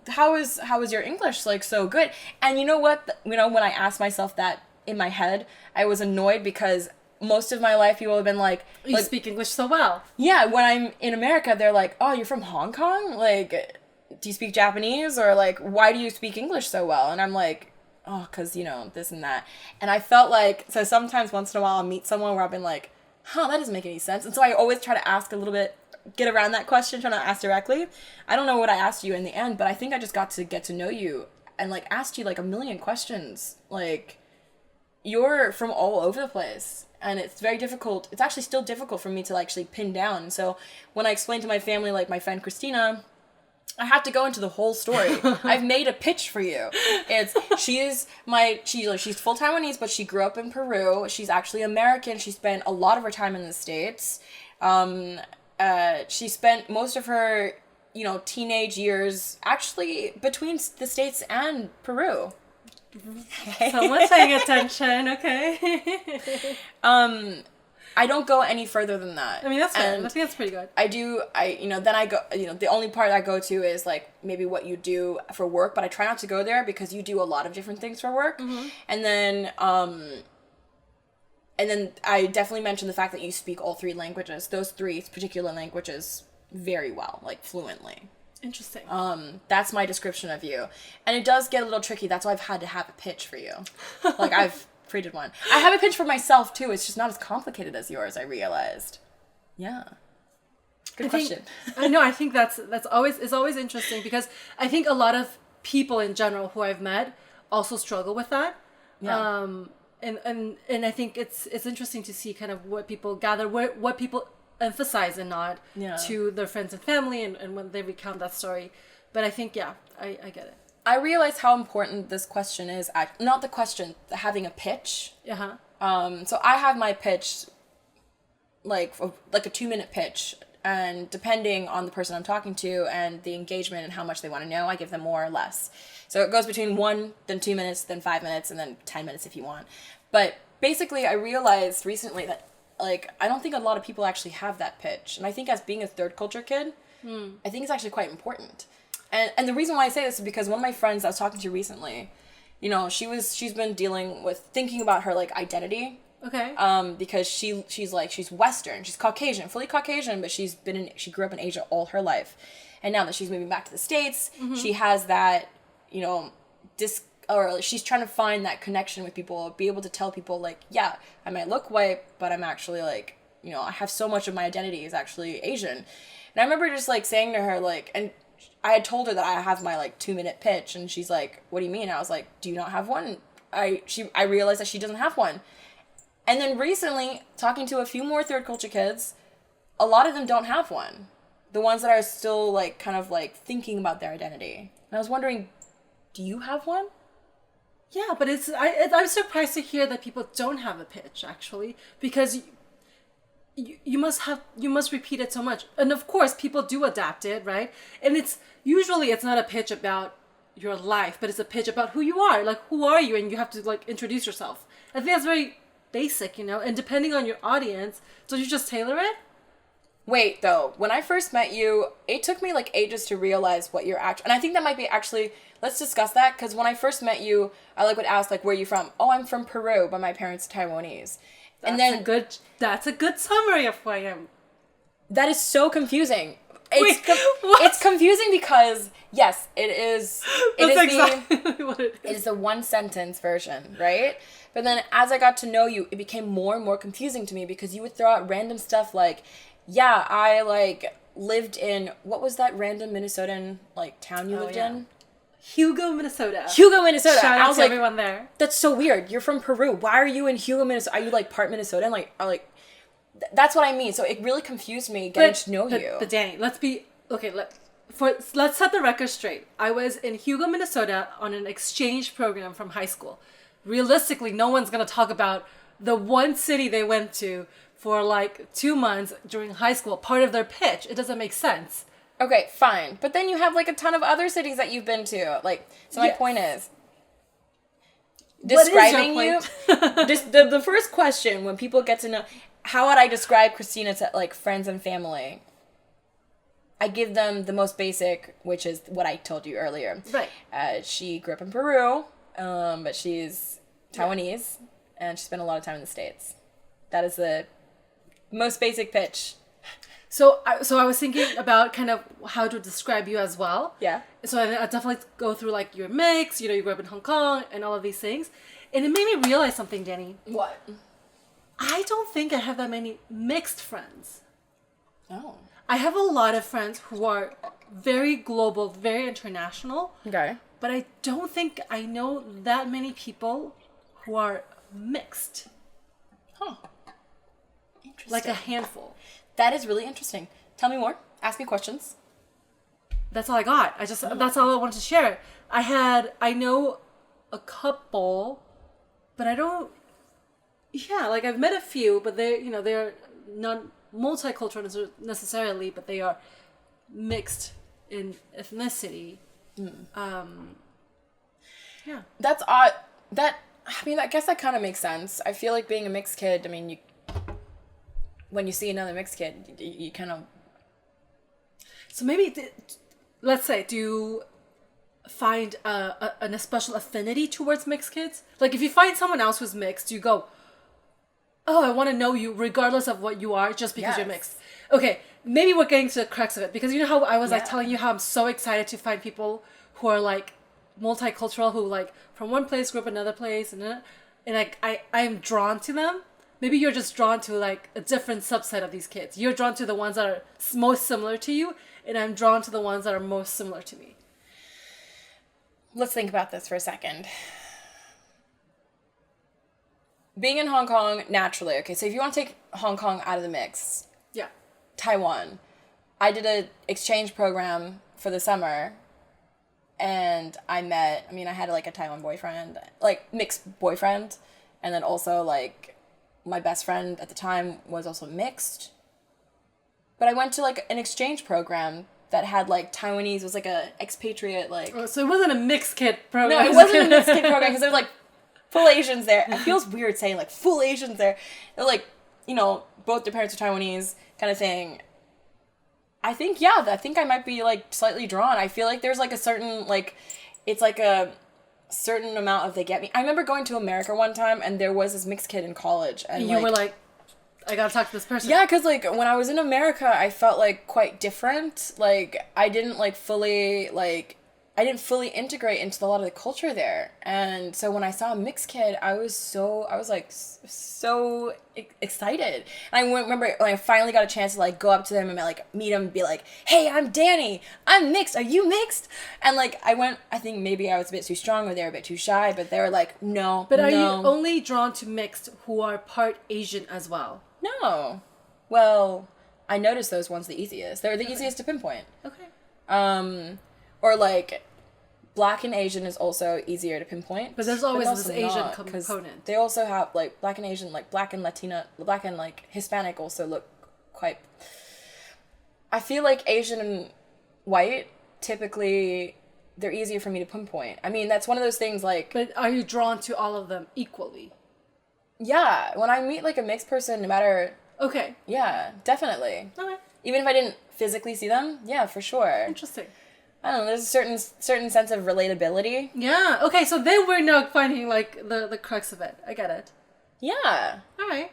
how is your English like so good? And you know what? When I asked myself that in my head, I was annoyed because most of my life people have been like, you speak English so well. Yeah, when I'm in America, they're like, oh, you're from Hong Kong? Like, do you speak Japanese? Or like, why do you speak English so well? And I'm like, oh, because, this and that. And I felt like, so sometimes once in a while I'll meet someone where I've been like, that doesn't make any sense. And so I always try to ask a little bit, get around that question, trying to ask directly. I don't know what I asked you in the end, but I think I just got to get to know you and like asked you like a million questions. Like, you're from all over the place, and it's very difficult. It's actually still difficult for me to actually pin down. So when I explained to my family, like my friend Christina, I have to go into the whole story. I've made a pitch for you. She's full Taiwanese, but she grew up in Peru. She's actually American. She spent a lot of her time in the States. She spent most of her, teenage years actually between the States and Peru. Someone's paying attention, okay? I don't go any further than that. I mean, that's fair. I think that's pretty good. Then I go, the only part I go to is like maybe what you do for work, but I try not to go there because you do a lot of different things for work. Mm-hmm. And then I definitely mentioned the fact that you speak all three languages, those three particular languages, very well, like fluently. Interesting. That's my description of you. And it does get a little tricky. That's why I've had to have a pitch for you. Like, I've created one. I have a pitch for myself, too. It's just not as complicated as yours, I realized. Yeah. Good question. I think that's always interesting because I think a lot of people in general who I've met also struggle with that. Yeah. And I think it's interesting to see kind of what people gather, what people emphasize and not to their friends and family and when they recount that story. But I think, I get it. I realize how important this question is. Not the question, having a pitch. Uh-huh. So I have my pitch, like a 2-minute pitch. And depending on the person I'm talking to and the engagement and how much they want to know, I give them more or less. So it goes between 1, then 2 minutes, then 5 minutes, and then 10 minutes if you want. But basically, I realized recently that like, I don't think a lot of people actually have that pitch. And I think as being a third culture kid, I think it's actually quite important. And the reason why I say this is because one of my friends I was talking to recently, she's been thinking about her, like, identity. Okay. Because she's Western, she's Caucasian, fully Caucasian, but she grew up in Asia all her life. And now that she's moving back to the States, she has that, or she's trying to find that connection with people, be able to tell people, like, yeah, I might look white, but I'm actually, like, I have so much of my identity is actually Asian. And I remember just like saying to her like, and I had told her that I have my like 2-minute pitch, and she's like, what do you mean? And I was like, do you not have one? I realized that she doesn't have one. And then recently, talking to a few more third culture kids, a lot of them don't have one. The ones that are still like kind of like thinking about their identity. And I was wondering, do you have one? Yeah, but I'm surprised to hear that people don't have a pitch, actually, because you must repeat it so much. And of course, people do adapt it, right? And it's not a pitch about your life, but it's a pitch about who you are. Like, who are you? And you have to like introduce yourself. I think that's very basic, and depending on your audience, don't you just tailor it? Wait, though, when I first met you, it took me like ages to realize what you're actually, and I think that might be actually, let's discuss that, because when I first met you, I like would ask like, where are you from? Oh, I'm from Peru, but my parents are Taiwanese. That's a good summary of who I am. That is so confusing. What? It's confusing because, yes, it is. That's exactly what it is. It is the one sentence version, right? But then as I got to know you, it became more and more confusing to me because you would throw out random stuff like, yeah, I like lived in, what was that random Minnesotan like town you lived in? Hugo, Minnesota. Shout out to everyone there. That's so weird. You're from Peru. Why are you in Hugo, Minnesota? Are you like part Minnesotan? That's what I mean. So it really confused me getting to know you. But Danny, let's set the record straight. I was in Hugo, Minnesota on an exchange program from high school. Realistically, no one's going to talk about the one city they went to for like 2 months during high school, part of their pitch. It doesn't make sense. Okay, fine. But then you have like a ton of other cities that you've been to. Like, so my point is, describing you, just the first question when people get to know, how would I describe Christina to like friends and family? I give them the most basic, which is what I told you earlier. Right. She grew up in Peru, but she's Taiwanese, and she spent a lot of time in the States. That is the most basic pitch. So I was thinking about kind of how to describe you as well. Yeah. So I definitely go through like your mix, you grew up in Hong Kong and all of these things. And it made me realize something, Danny. What? I don't think I have that many mixed friends. Oh. I have a lot of friends who are very global, very international. Okay. But I don't think I know that many people who are mixed. Huh. Interesting. Like a handful. That is really interesting. Tell me more. Ask me questions. That's all I got. That's all I wanted to share. I know a couple, but I don't, like I've met a few, but they're not multicultural necessarily, but they are mixed in ethnicity. Yeah. That's odd. I guess that kind of makes sense. I feel like being a mixed kid, when you see another mixed kid, you kind of... So maybe, let's say, do you find a special affinity towards mixed kids? Like, if you find someone else who's mixed, you go, oh, I want to know you regardless of what you are, just because you're mixed. Okay, maybe we're getting to the crux of it, because you know how I was like telling you how I'm so excited to find people who are like multicultural, who like from one place grew up another place, and like I'm drawn to them. Maybe you're just drawn to like a different subset of these kids. You're drawn to the ones that are most similar to you, and I'm drawn to the ones that are most similar to me. Let's think about this for a second. Being in Hong Kong, naturally, okay, so if you want to take Hong Kong out of the mix, Taiwan. I did an exchange program for the summer, and I had like a Taiwan boyfriend, like mixed boyfriend, and then also like my best friend at the time was also mixed. But I went to like an exchange program that had like Taiwanese, it was like a expatriate like... Oh, so it wasn't a mixed kid program. No, it wasn't a mixed kid program because there was like full Asians there. It feels weird saying like full Asians there. They're like, both their parents are Taiwanese kind of thing. I think I might be like slightly drawn. I feel like there's like a certain like, it's like a certain amount of they get me. I remember going to America one time and there was this mixed kid in college. And you were like, I gotta talk to this person. Yeah, because like when I was in America, I felt like quite different. Like I didn't like fully like I didn't fully integrate into a lot of the culture there. And so when I saw a mixed kid, I was like so excited. And I remember when I finally got a chance to like go up to them and like meet them and be like, hey, I'm Dannie. I'm mixed. Are you mixed? And like I think maybe I was a bit too strong or they were a bit too shy, but they were like, no. But are you only drawn to mixed who are part Asian as well? No. Well, I noticed those ones the easiest. They're the easiest to pinpoint. Okay. Or like Black and Asian is also easier to pinpoint. But there's always this Asian component. They also have like Black and Asian, like Black and Latina, Black and like Hispanic also look quite. I feel like Asian and white typically they're easier for me to pinpoint. I mean, that's one of those things like. But are you drawn to all of them equally? Yeah, when I meet like a mixed person, no matter. Okay. Yeah, definitely. Okay. Even if I didn't physically see them, yeah, for sure. Interesting. I don't know, there's a certain sense of relatability. Yeah, okay, so they were not finding, like, the crux of it. I get it. Yeah. All right.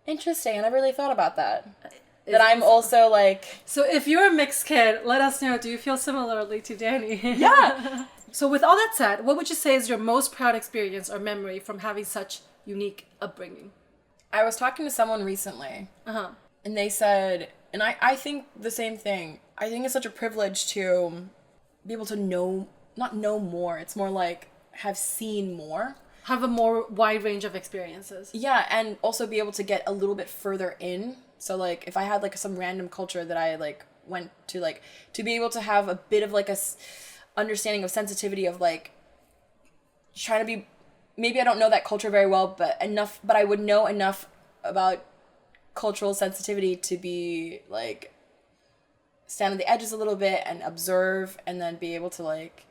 Interesting, I never really thought about that. That I'm also, like... So if you're a mixed kid, let us know, do you feel similarly to Dannie? Yeah! So with all that said, what would you say is your most proud experience or memory from having such unique upbringing? I was talking to someone recently, and they said, and I think the same thing, I think it's such a privilege to be able to not know more, it's more like have seen more. Have a more wide range of experiences. Yeah, and also be able to get a little bit further in. So like if I had like some random culture that I like went to, like to be able to have a bit of like a understanding of sensitivity of like trying to be, maybe I don't know that culture very well, but I would know enough about cultural sensitivity to be like stand on the edges a little bit and observe and then be able to like.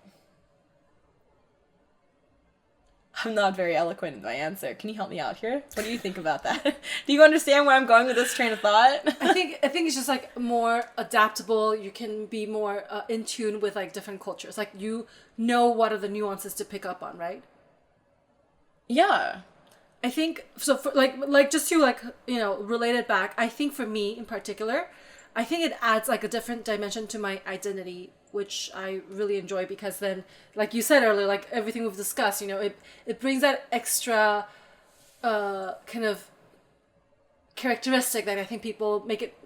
I'm not very eloquent in my answer. Can you help me out here? What do you think about that? Do you understand where I'm going with this train of thought? I think it's just like more adaptable. You can be more in tune with like different cultures. Like you know what are the nuances to pick up on, right? Yeah. I think so. For like just to like relate it back. I think for me in particular, I think it adds like a different dimension to my identity, which I really enjoy because then, like you said earlier, like everything we've discussed, it brings that extra kind of characteristic that I think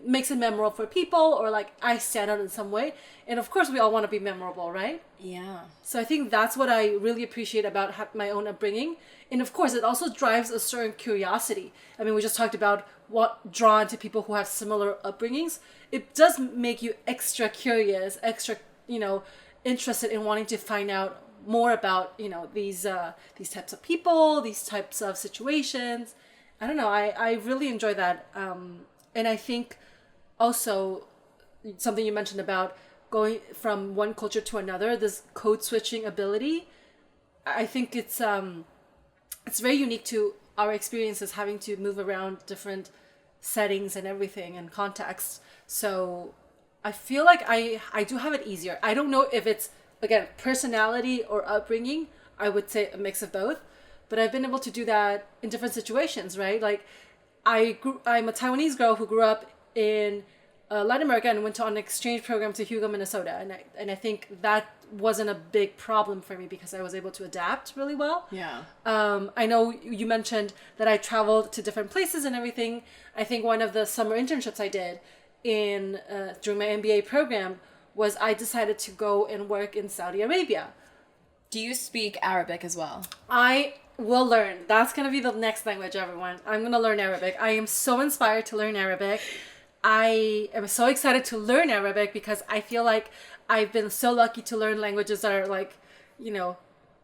makes it memorable for people, or like I stand out in some way. And of course, we all want to be memorable, right? Yeah. So I think that's what I really appreciate about my own upbringing. And of course, it also drives a certain curiosity. I mean, we just talked about what drawn to people who have similar upbringings. It does make you extra curious, extra, interested in wanting to find out more about, these types of people, these types of situations. I don't know. I really enjoy that. And I think also something you mentioned about going from one culture to another, this code switching ability. I think it's very unique to our experiences having to move around different settings and everything and contexts. So I feel like I do have it easier. I don't know if it's, again, personality or upbringing. I would say a mix of both. But I've been able to do that in different situations, right? Like I'm a Taiwanese girl who grew up in Latin America and went on an exchange program to Hugo, Minnesota. And I think that wasn't a big problem for me because I was able to adapt really well. Yeah. I know you mentioned that I traveled to different places and everything. I think one of the summer internships I did during my MBA program was I decided to go and work in Saudi Arabia. Do you speak Arabic as well? I will learn. That's going to be the next language, everyone. I'm going to learn Arabic. I am so inspired to learn Arabic. I am so excited to learn Arabic because I feel like I've been so lucky to learn languages that are like,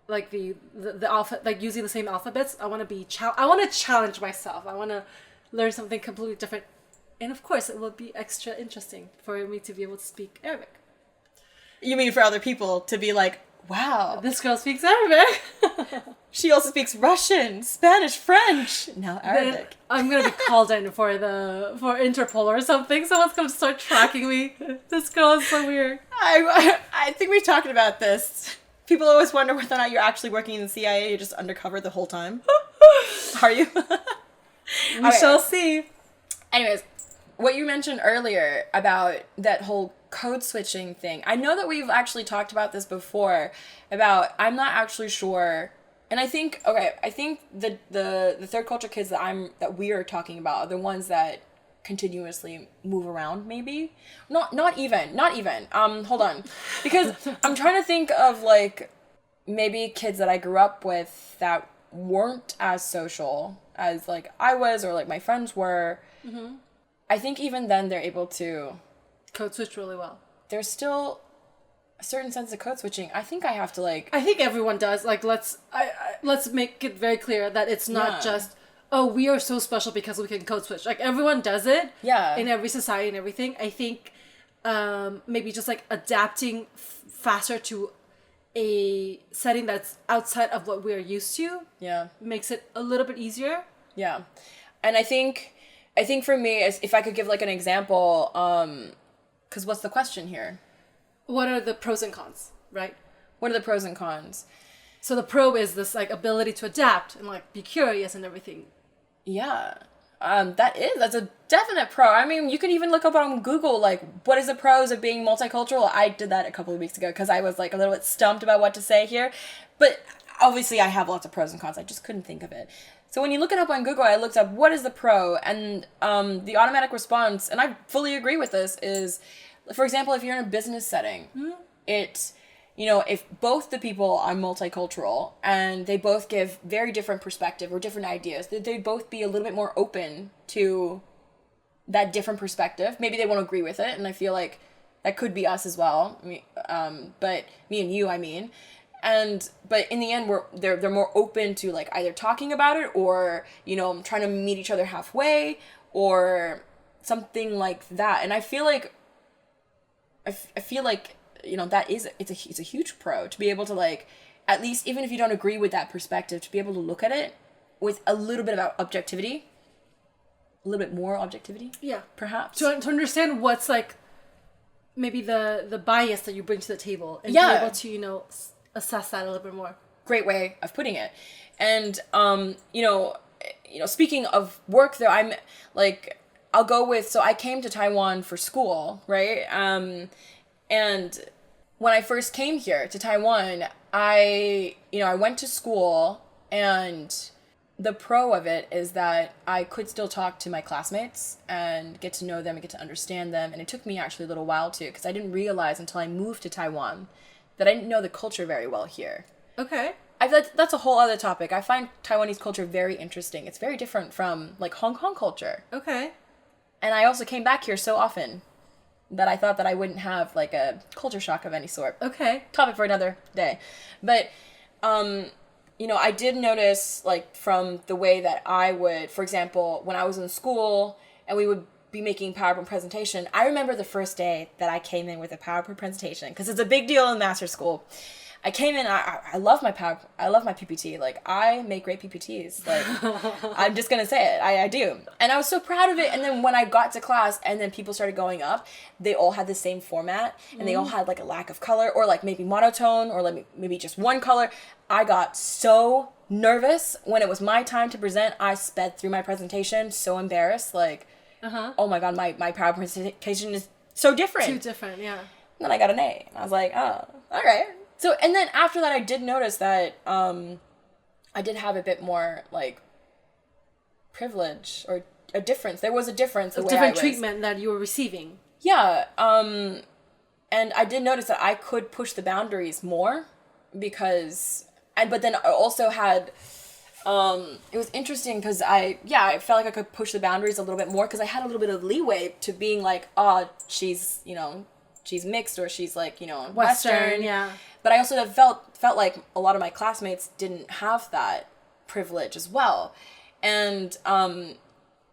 like the alphabet, like using the same alphabets. I want to challenge myself. I want to learn something completely different. And of course, it will be extra interesting for me to be able to speak Arabic. You mean for other people to be like, wow, this girl speaks Arabic. She also speaks Russian, Spanish, French, now Arabic. Then I'm gonna be called in for Interpol or something. Someone's gonna start tracking me. This girl is so weird. I think we've talked about this. People always wonder whether or not you're actually working in the CIA. You're just undercover the whole time. Are you? We shall see. Anyways, what you mentioned earlier about that whole code switching thing. I know that we've actually talked about this before, about I'm not actually sure. And I think the third culture kids that we are talking about are the ones that continuously move around, maybe. Not even. Hold on. Because I'm trying to think of like maybe kids that I grew up with that weren't as social as like I was or like my friends were. Mm-hmm. I think even then they're able to code switch really well. There's still a certain sense of code switching. I think I have to like... I think everyone does. Like, let's make it very clear that it's not just, oh, we are so special because we can code switch. Like, everyone does it. Yeah. In every society and everything. I think maybe just like adapting faster to a setting that's outside of what we're used to. Yeah. Makes it a little bit easier. Yeah. And I think for me, if I could give like an example, because what's the question here? What are the pros and cons, right? What are the pros and cons? So the pro is this like ability to adapt and like be curious and everything. Yeah. That's a definite pro. I mean, you can even look up on Google, like, what is the pros of being multicultural? I did that a couple of weeks ago because I was like a little bit stumped about what to say here. But obviously I have lots of pros and cons. I just couldn't think of it. So when you look it up on Google, I looked up what is the pro, and the automatic response, and I fully agree with this, is, for example, if you're in a business setting, if both the people are multicultural and they both give very different perspective or different ideas, they'd both be a little bit more open to that different perspective. Maybe they won't agree with it, and I feel like that could be us as well. But me and you, I mean. But in the end, they're more open to like either talking about it or, trying to meet each other halfway or something like that. And I feel like, that it's a huge pro to be able to like, at least even if you don't agree with that perspective, to be able to look at it with a little bit of objectivity, a little bit more objectivity. Yeah. Perhaps. To understand what's like maybe the bias that you bring to the table and be able to, assess that a little bit more. Great way of putting it. And, speaking of work though, I'm like, I'll go with, so I came to Taiwan for school, right? And when I first came here to Taiwan, I went to school, and the pro of it is that I could still talk to my classmates and get to know them and get to understand them. And it took me actually a little while too, because I didn't realize until I moved to Taiwan that I didn't know the culture very well here. Okay. That's a whole other topic. I find Taiwanese culture very interesting. It's very different from like Hong Kong culture. Okay. And I also came back here so often that I thought that I wouldn't have like a culture shock of any sort. Okay. Topic for another day. But, I did notice like from the way that I would, for example, when I was in school and we would be making PowerPoint presentation, I remember the first day that I came in with a PowerPoint presentation, because it's a big deal in master school. I came in, I love my I love my PPT. Like, I make great PPTs. Like, I'm just gonna say it. I do. And I was so proud of it. And then when I got to class and then people started going up, they all had the same format, and they all had like a lack of color, or like maybe monotone, or like maybe just one color. I got so nervous when it was my time to present. I sped through my presentation, so embarrassed. Like, oh my God, my PowerPoint presentation is so different. Too different, yeah. And then I got an A. And I was like, oh, all right. So, and then after that, I did notice that I did have a bit more, like, privilege, or a difference. There was a difference. A different treatment that you were receiving. Yeah. And I did notice that I could push the boundaries more but then I also had, it was interesting because I felt like I could push the boundaries a little bit more because I had a little bit of leeway to being like, oh, she's mixed, or she's like, Western. Yeah. But I also felt like a lot of my classmates didn't have that privilege as well. And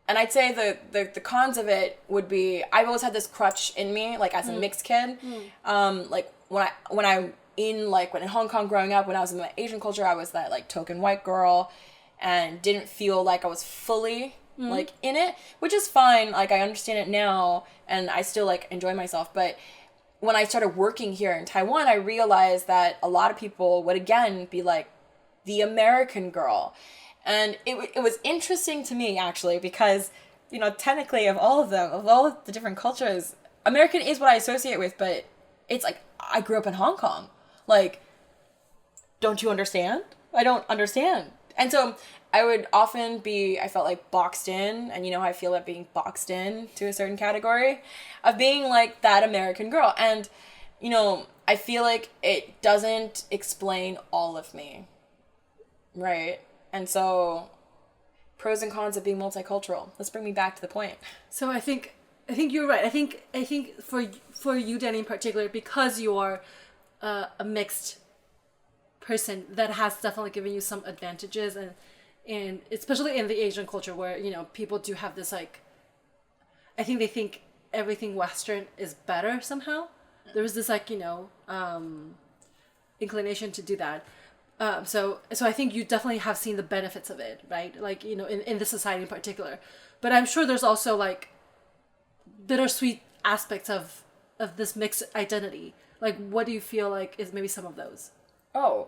I'd say the cons of it would be, I've always had this crutch in me, like as a mixed kid. Like when in Hong Kong growing up, when I was in my Asian culture, I was that like token white girl and didn't feel like I was fully like in it, which is fine. Like, I understand it now and I still like enjoy myself. But when I started working here in Taiwan, I realized that a lot of people would again be like the American girl. And it was interesting to me, actually, because, technically of all of the different cultures, American is what I associate with, but it's like, I grew up in Hong Kong. Like, don't you understand? I don't understand. And so I would often be, I felt like boxed in, and you know how I feel about being boxed in to a certain category of being like that American girl. And, you know, I feel like it doesn't explain all of me. Right? And so pros and cons of being multicultural. Let's bring me back to the point. So I think you're right. I think for you, Danny, in particular, because you are a mixed person, that has definitely given you some advantages, and especially in the Asian culture where, you know, people do have this, like, I think they think everything Western is better somehow. There was this, like, you know, inclination to do that. So I think you definitely have seen the benefits of it, right? Like, you know, in the society in particular. But I'm sure there's also, like, bittersweet aspects of this mixed identity. Like, what do you feel like is maybe some of those? Oh,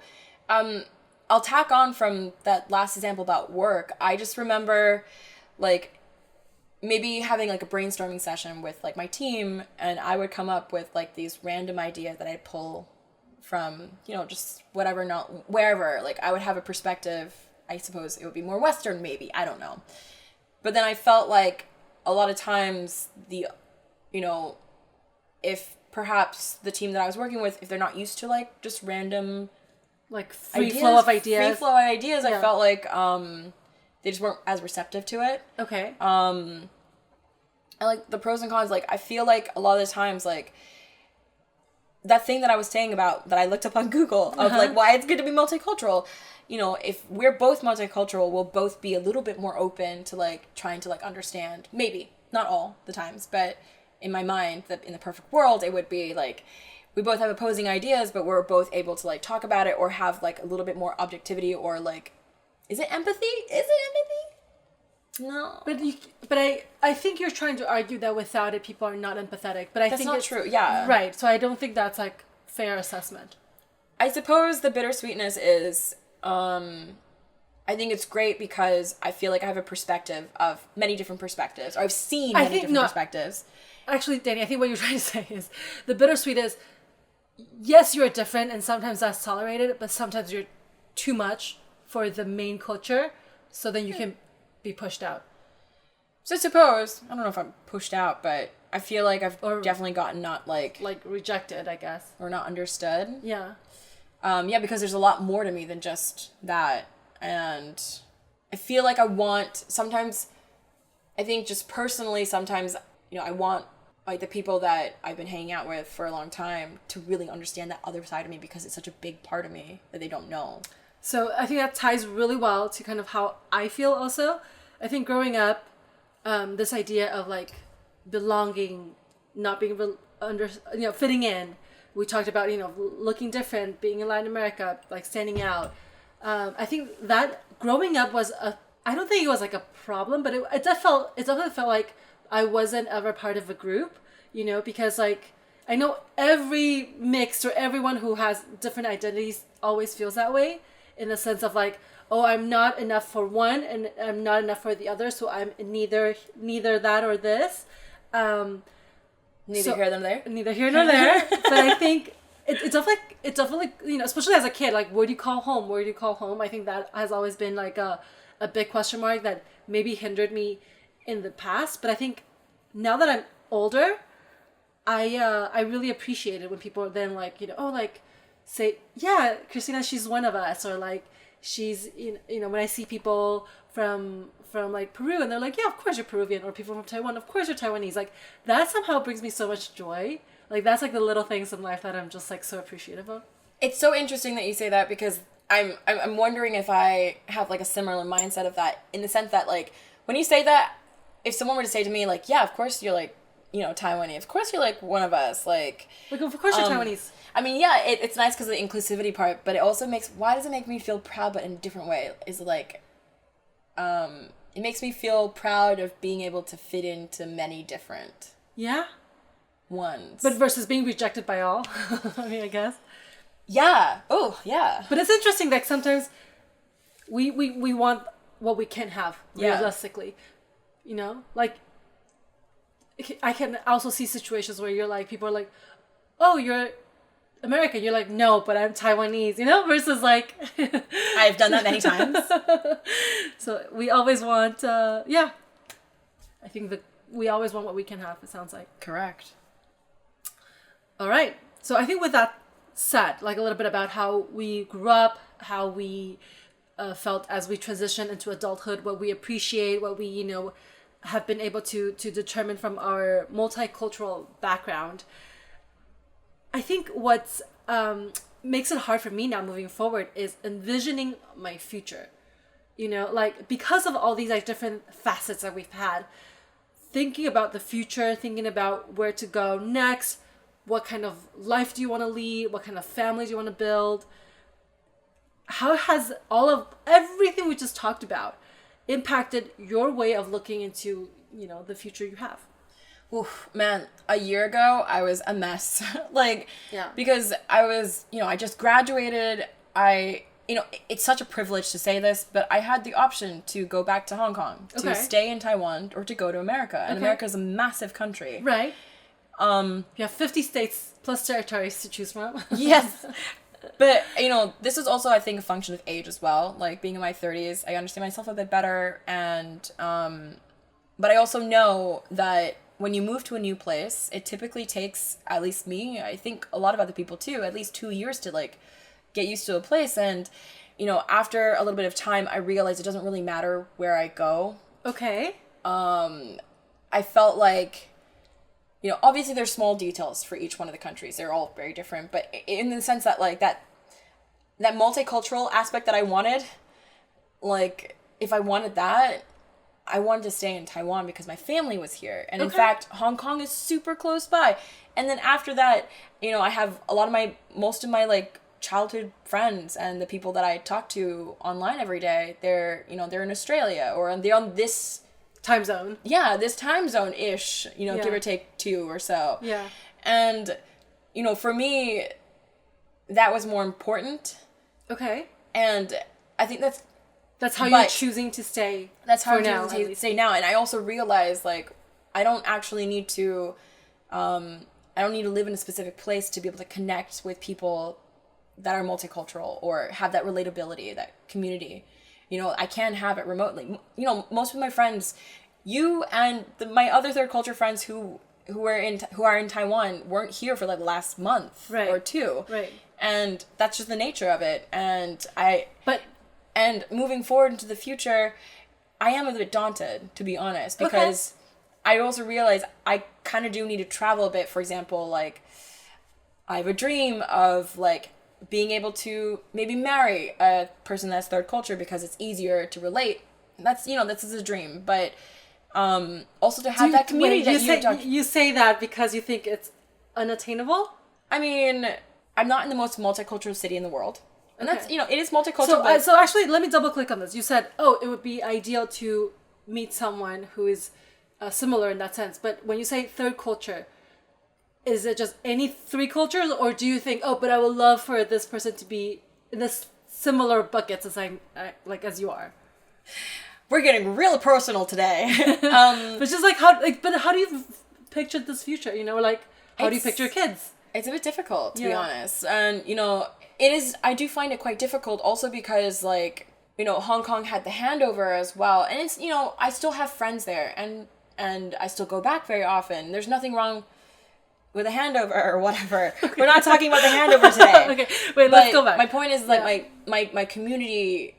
I'll tack on from that last example about work. I just remember, like, maybe having, like, a brainstorming session with, like, my team, and I would come up with, like, these random ideas that I'd pull from, you know, just whatever, not wherever. Like, I would have a perspective. I suppose it would be more Western, maybe. I don't know. But then I felt like a lot of times you know, if perhaps the team that I was working with, if they're not used to, like, just random, like, free flow of ideas, yeah. I felt like they just weren't as receptive to it. Okay. And, like, the pros and cons, like, I feel like a lot of the times, like, that thing that I was saying about, that I looked up on Google of, like, why it's good to be multicultural, you know, if we're both multicultural, we'll both be a little bit more open to, like, trying to, like, understand, maybe, not all the times, but in my mind, that in the perfect world, it would be, like, we both have opposing ideas, but we're both able to, like, talk about it or have, like, a little bit more objectivity, or, like, is it empathy? No. But I think you're trying to argue that without it, people are not empathetic. But That's think not it's true. Yeah. Right. So I don't think that's, like, fair assessment. I suppose the bittersweetness is, I think it's great because I feel like I have a perspective of many different perspectives, or I've seen many different perspectives. Actually, Danny, I think what you're trying to say is the bittersweet is, yes, you're different, and sometimes that's tolerated, but sometimes you're too much for the main culture, so then you can be pushed out. So I suppose, I don't know if I'm pushed out, but I feel like I've definitely gotten not, like, rejected, I guess. Or not understood. Yeah. Yeah, because there's a lot more to me than just that. And I feel like sometimes, I think just personally, sometimes, you know, I want, like, the people that I've been hanging out with for a long time to really understand that other side of me, because it's such a big part of me that they don't know. So I think that ties really well to kind of how I feel also. I think growing up, this idea of, like, belonging, not being fitting in. We talked about, you know, looking different, being in Latin America, like, standing out. I think that growing up was I don't think it was, like, a problem, but it definitely felt like I wasn't ever part of a group, you know, because, like, I know every mixed, or everyone who has different identities always feels that way, in the sense of, like, oh, I'm not enough for one and I'm not enough for the other, so I'm neither that or this. Neither here nor there. Neither here nor there. But I think it's definitely, you know, especially as a kid, like, where do you call home? Where do you call home? I think that has always been, like, a big question mark that maybe hindered me in the past. But I think now that I'm older, I really appreciate it when people then, like, you know, oh, like, say, yeah, Christina, she's one of us, or, like, she's, you know, when I see people from like Peru, and they're like, yeah, of course you're Peruvian, or people from Taiwan, of course you're Taiwanese, like, that somehow brings me so much joy. Like, that's, like, the little things in life that I'm just, like, so appreciative of. It's so interesting that you say that, because I'm wondering if I have, like, a similar mindset of that, in the sense that, like, when you say that, if someone were to say to me, like, yeah, of course you're, like, you know, Taiwanese, of course you're, like, one of us, like, of course you're Taiwanese. I mean, yeah, it's nice because of the inclusivity part, but it also why does it make me feel proud, but in a different way? Is, like, it makes me feel proud of being able to fit into many different ones. But versus being rejected by all, I mean, I guess. Yeah. Oh, yeah. But it's interesting that sometimes we want what we can't have, realistically. You know? Like, I can also see situations where you're like, people are like, oh, you're American. You're like, no, but I'm Taiwanese, versus like. I've done that many times. So we always want, I think that we always want what we can have, it sounds like. Correct. All right. So I think with that said, like a little bit about how we grew up, how we felt as we transitioned into adulthood, what we appreciate, what we, have been able to determine from our multicultural background. I think what makes it hard for me now moving forward is envisioning my future. Like because of all these like different facets that we've had, thinking about the future, thinking about where to go next, what kind of life do you want to lead, what kind of family do you want to build, how has everything we just talked about impacted your way of looking into, the future you have? Oof, man, a year ago, I was a mess. Because I was, I just graduated. It's such a privilege to say this, but I had the option to go back to Hong Kong, to stay in Taiwan, or to go to America. And America is a massive country. Right. You have 50 states plus territories to choose from. Yes. But, this is also, I think, a function of age as well. Like, being in my 30s, I understand myself a bit better. And, but I also know that when you move to a new place, it typically takes, at least me, I think a lot of other people too, at least 2 years to, like, get used to a place. And, after a little bit of time, I realized it doesn't really matter where I go. Okay. I felt like, obviously there's small details for each one of the countries. They're all very different. But in the sense that, like, that multicultural aspect that I wanted, like, if I wanted that, I wanted to stay in Taiwan because my family was here. And in fact, Hong Kong is super close by. And then after that, I have most of my, like, childhood friends and the people that I talk to online every day, they're in Australia, or they're on this time zone. Yeah, this time zone-ish, give or take 2 or so. Yeah. And, for me, that was more important. Okay. And I think that's how you're choosing to stay. That's how I'm choosing to stay now. And I also realized, like, I don't actually need to, I don't need to live in a specific place to be able to connect with people that are multicultural or have that relatability, that community. I can have it remotely. Most of my friends, you and my other third culture friends who are in Taiwan weren't here for like last month or 2. Right. And that's just the nature of it. And moving forward into the future, I am a bit daunted, to be honest, because I also realize I kind of do need to travel a bit. For example, like, I have a dream of, like, being able to maybe marry a person that's third culture because it's easier to relate. That's, this is a dream. But also to have that community you say that because you think it's unattainable? I mean, I'm not in the most multicultural city in the world. And that's, it is multicultural. So actually, let me double click on this. You said, it would be ideal to meet someone who is similar in that sense. But when you say third culture, is it just any 3 cultures? Or do you think, but I would love for this person to be in this similar buckets as you are? We're getting real personal today. But just like, how do you picture this future? How do you picture kids? It's a bit difficult, to be honest. And, I do find it quite difficult also because, like, Hong Kong had the handover as well. And it's, I still have friends there and I still go back very often. There's nothing wrong with a handover or whatever. We're not talking about the handover today. Okay, wait, let's go back. My point is, like, my community,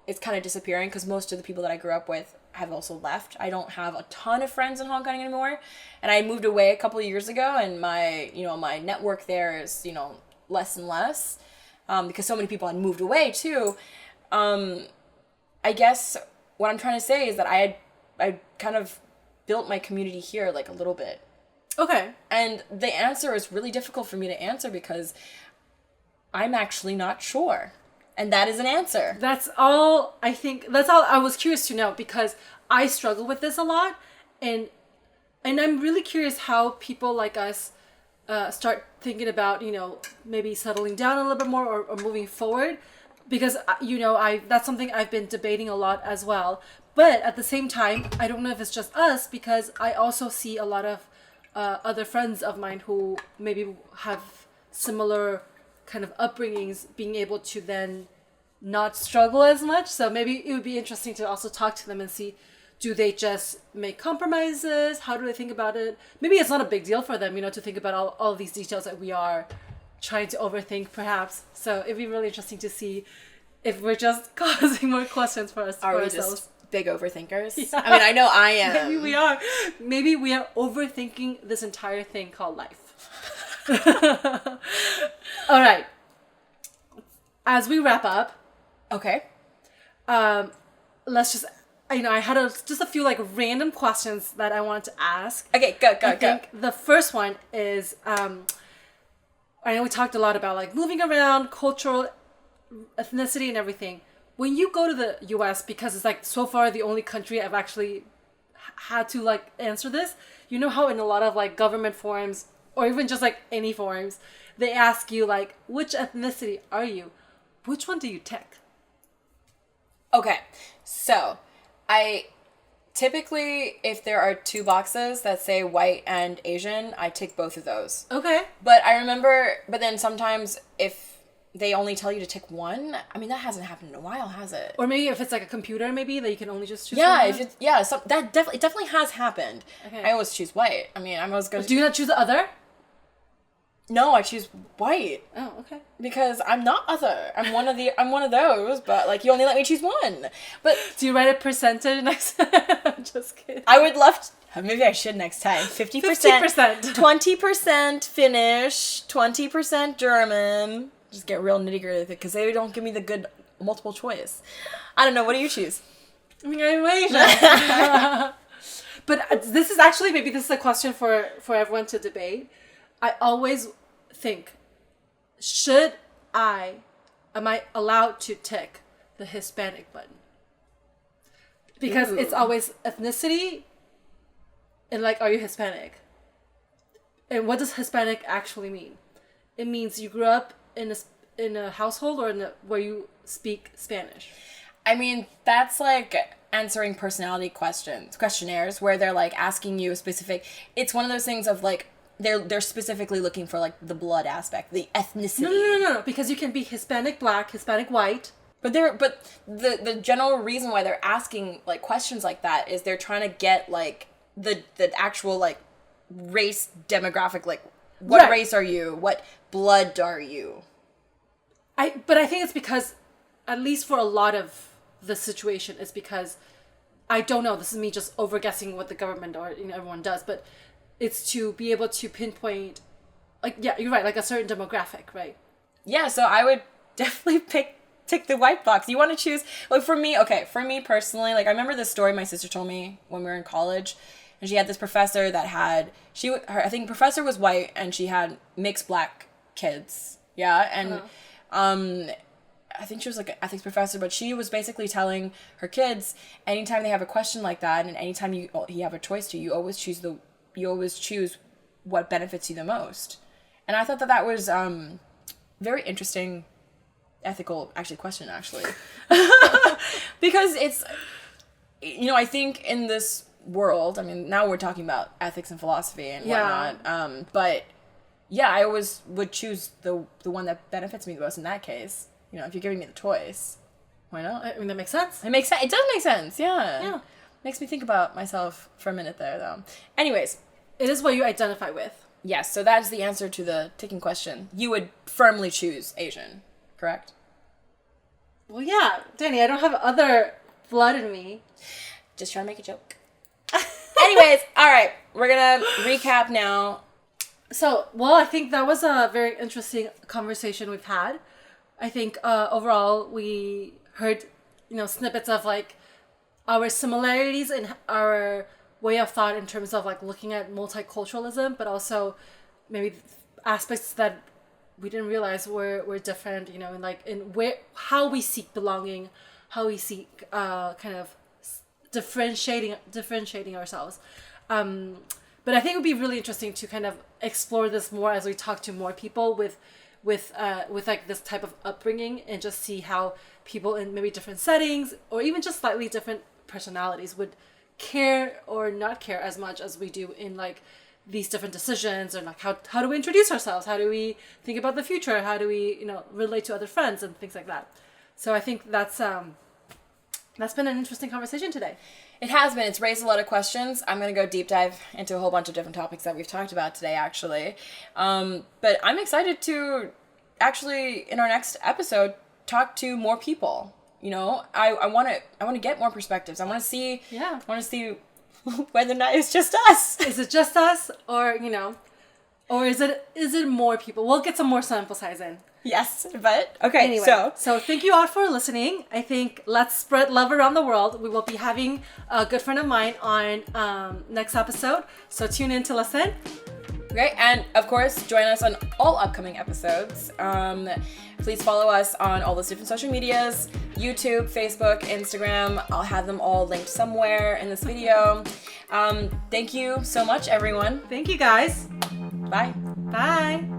is kind of disappearing because most of the people that I grew up with have also left. I don't have a ton of friends in Hong Kong anymore. And I moved away a couple of years ago, and my network there is, less and less, because so many people had moved away too. I guess what I'm trying to say is that I kind of built my community here, like, a little bit. Okay. And the answer is really difficult for me to answer because I'm actually not sure. And that is an answer. That's all I was curious to know, because I struggle with this a lot. And I'm really curious how people like us start thinking about, maybe settling down a little bit more or moving forward. Because, that's something I've been debating a lot as well. But at the same time, I don't know if it's just us, because I also see a lot of other friends of mine who maybe have similar kind of upbringings being able to then not struggle as much. So maybe it would be interesting to also talk to them and see, do they just make compromises? How do they think about it? Maybe it's not a big deal for them, to think about all these details that we are trying to overthink, perhaps. So it'd be really interesting to see if we're just causing more questions for us. Are for we ourselves. just big overthinkers? Yeah. I mean, I know I am. Maybe we are. Maybe we are overthinking this entire thing called life. All right. As we wrap up, Okay. let's just, I had just a few like random questions that I want to ask. Okay, go. I think the first one is, I know we talked a lot about like moving around, cultural ethnicity and everything. When you go to the US, because it's like so far the only country I've actually had to like answer this, you know how in a lot of like government forums or even just like any forums, they ask you like, which ethnicity are you? Which one do you tick? Okay, so I typically, if there are two boxes that say white and Asian, I tick both of those. Okay. But then sometimes if they only tell you to tick one, I mean, that hasn't happened in a while, has it? Or maybe if it's like a computer, maybe that you can only just choose Yeah, one. it definitely has happened. Okay. I always choose white. I mean, I'm always going to... Do you not choose the other? No, I choose white. Oh, okay. Because I'm not other. I'm one of those, but like you only let me choose one. But Do you write a percentage next time? I'm just kidding. I would love to, maybe I should next time. 50%. 20% Finnish, 20% German. Just get real nitty gritty with it because they don't give me the good multiple choice. I don't know. What do you choose? I mean, I'm Asian. But this is actually, maybe this is a question for everyone to debate. I always think, am I allowed to tick the Hispanic button? Because it's always ethnicity and like, are you Hispanic? And what does Hispanic actually mean? It means you grew up in a household or where you speak Spanish. I mean, that's like answering personality questionnaires where they're like asking you a specific, it's one of those things of like, they're specifically looking for like the blood aspect, the ethnicity. No, because you can be Hispanic black, Hispanic white. But the general reason why they're asking like questions like that is they're trying to get like the actual like race demographic, like what race are you? What blood are you? But I think it's because, at least for a lot of the situation, it's because, I don't know, this is me just over guessing what the government or everyone does, but it's to be able to pinpoint, like, yeah, you're right, like a certain demographic, right? Yeah, so I would definitely tick the white box. You want to choose, like for me personally, like I remember this story my sister told me when we were in college, and she had this professor that had, I think professor was white, and she had mixed black kids, yeah, and I think she was like an ethics professor, but she was basically telling her kids, anytime they have a question like that, and anytime you have a choice to, you always choose what benefits you the most. And I thought that was very interesting ethical question because it's, I think in this world, I mean, now we're talking about ethics and philosophy and whatnot, but yeah, I always would choose the one that benefits me the most in that case. If you're giving me the choice, why not? I mean, that makes sense. It makes sense. It does make sense. Yeah. Makes me think about myself for a minute there, though. Anyways. It is what you identify with. Yes, so that's the answer to the ticking question. You would firmly choose Asian, correct? Well, yeah. Danny, I don't have other blood in me. Just trying to make a joke. Anyways, all right. We're going to recap now. So, well, I think that was a very interesting conversation we've had. I think overall we heard, snippets of like our similarities and our way of thought in terms of like looking at multiculturalism, but also maybe aspects that we didn't realize were different, and like how we seek belonging, how we seek kind of differentiating ourselves. But I think it would be really interesting to kind of explore this more as we talk to more people with like this type of upbringing, and just see how people in maybe different settings or even just slightly different personalities would care or not care as much as we do in like these different decisions, and like how do we introduce ourselves, how do we think about the future, how do we, you know, relate to other friends and things like that. So I think that's been an interesting conversation today. It has been. It's raised a lot of questions. I'm going to go deep dive into a whole bunch of different topics that we've talked about today, actually. But I'm excited to actually, in our next episode, talk to more people. You know, I want to get more perspectives. I want to see whether or not it's just us. Is it just us, or, you know, or is it more people? We'll get some more sample size in. Yes, but okay. Anyway, so thank you all for listening. I think let's spread love around the world. We will be having a good friend of mine on next episode. So tune in to listen. Okay, and of course, join us on all upcoming episodes. Please follow us on all those different social medias, YouTube, Facebook, Instagram. I'll have them all linked somewhere in this video. Thank you so much, everyone. Thank you, guys. Bye. Bye.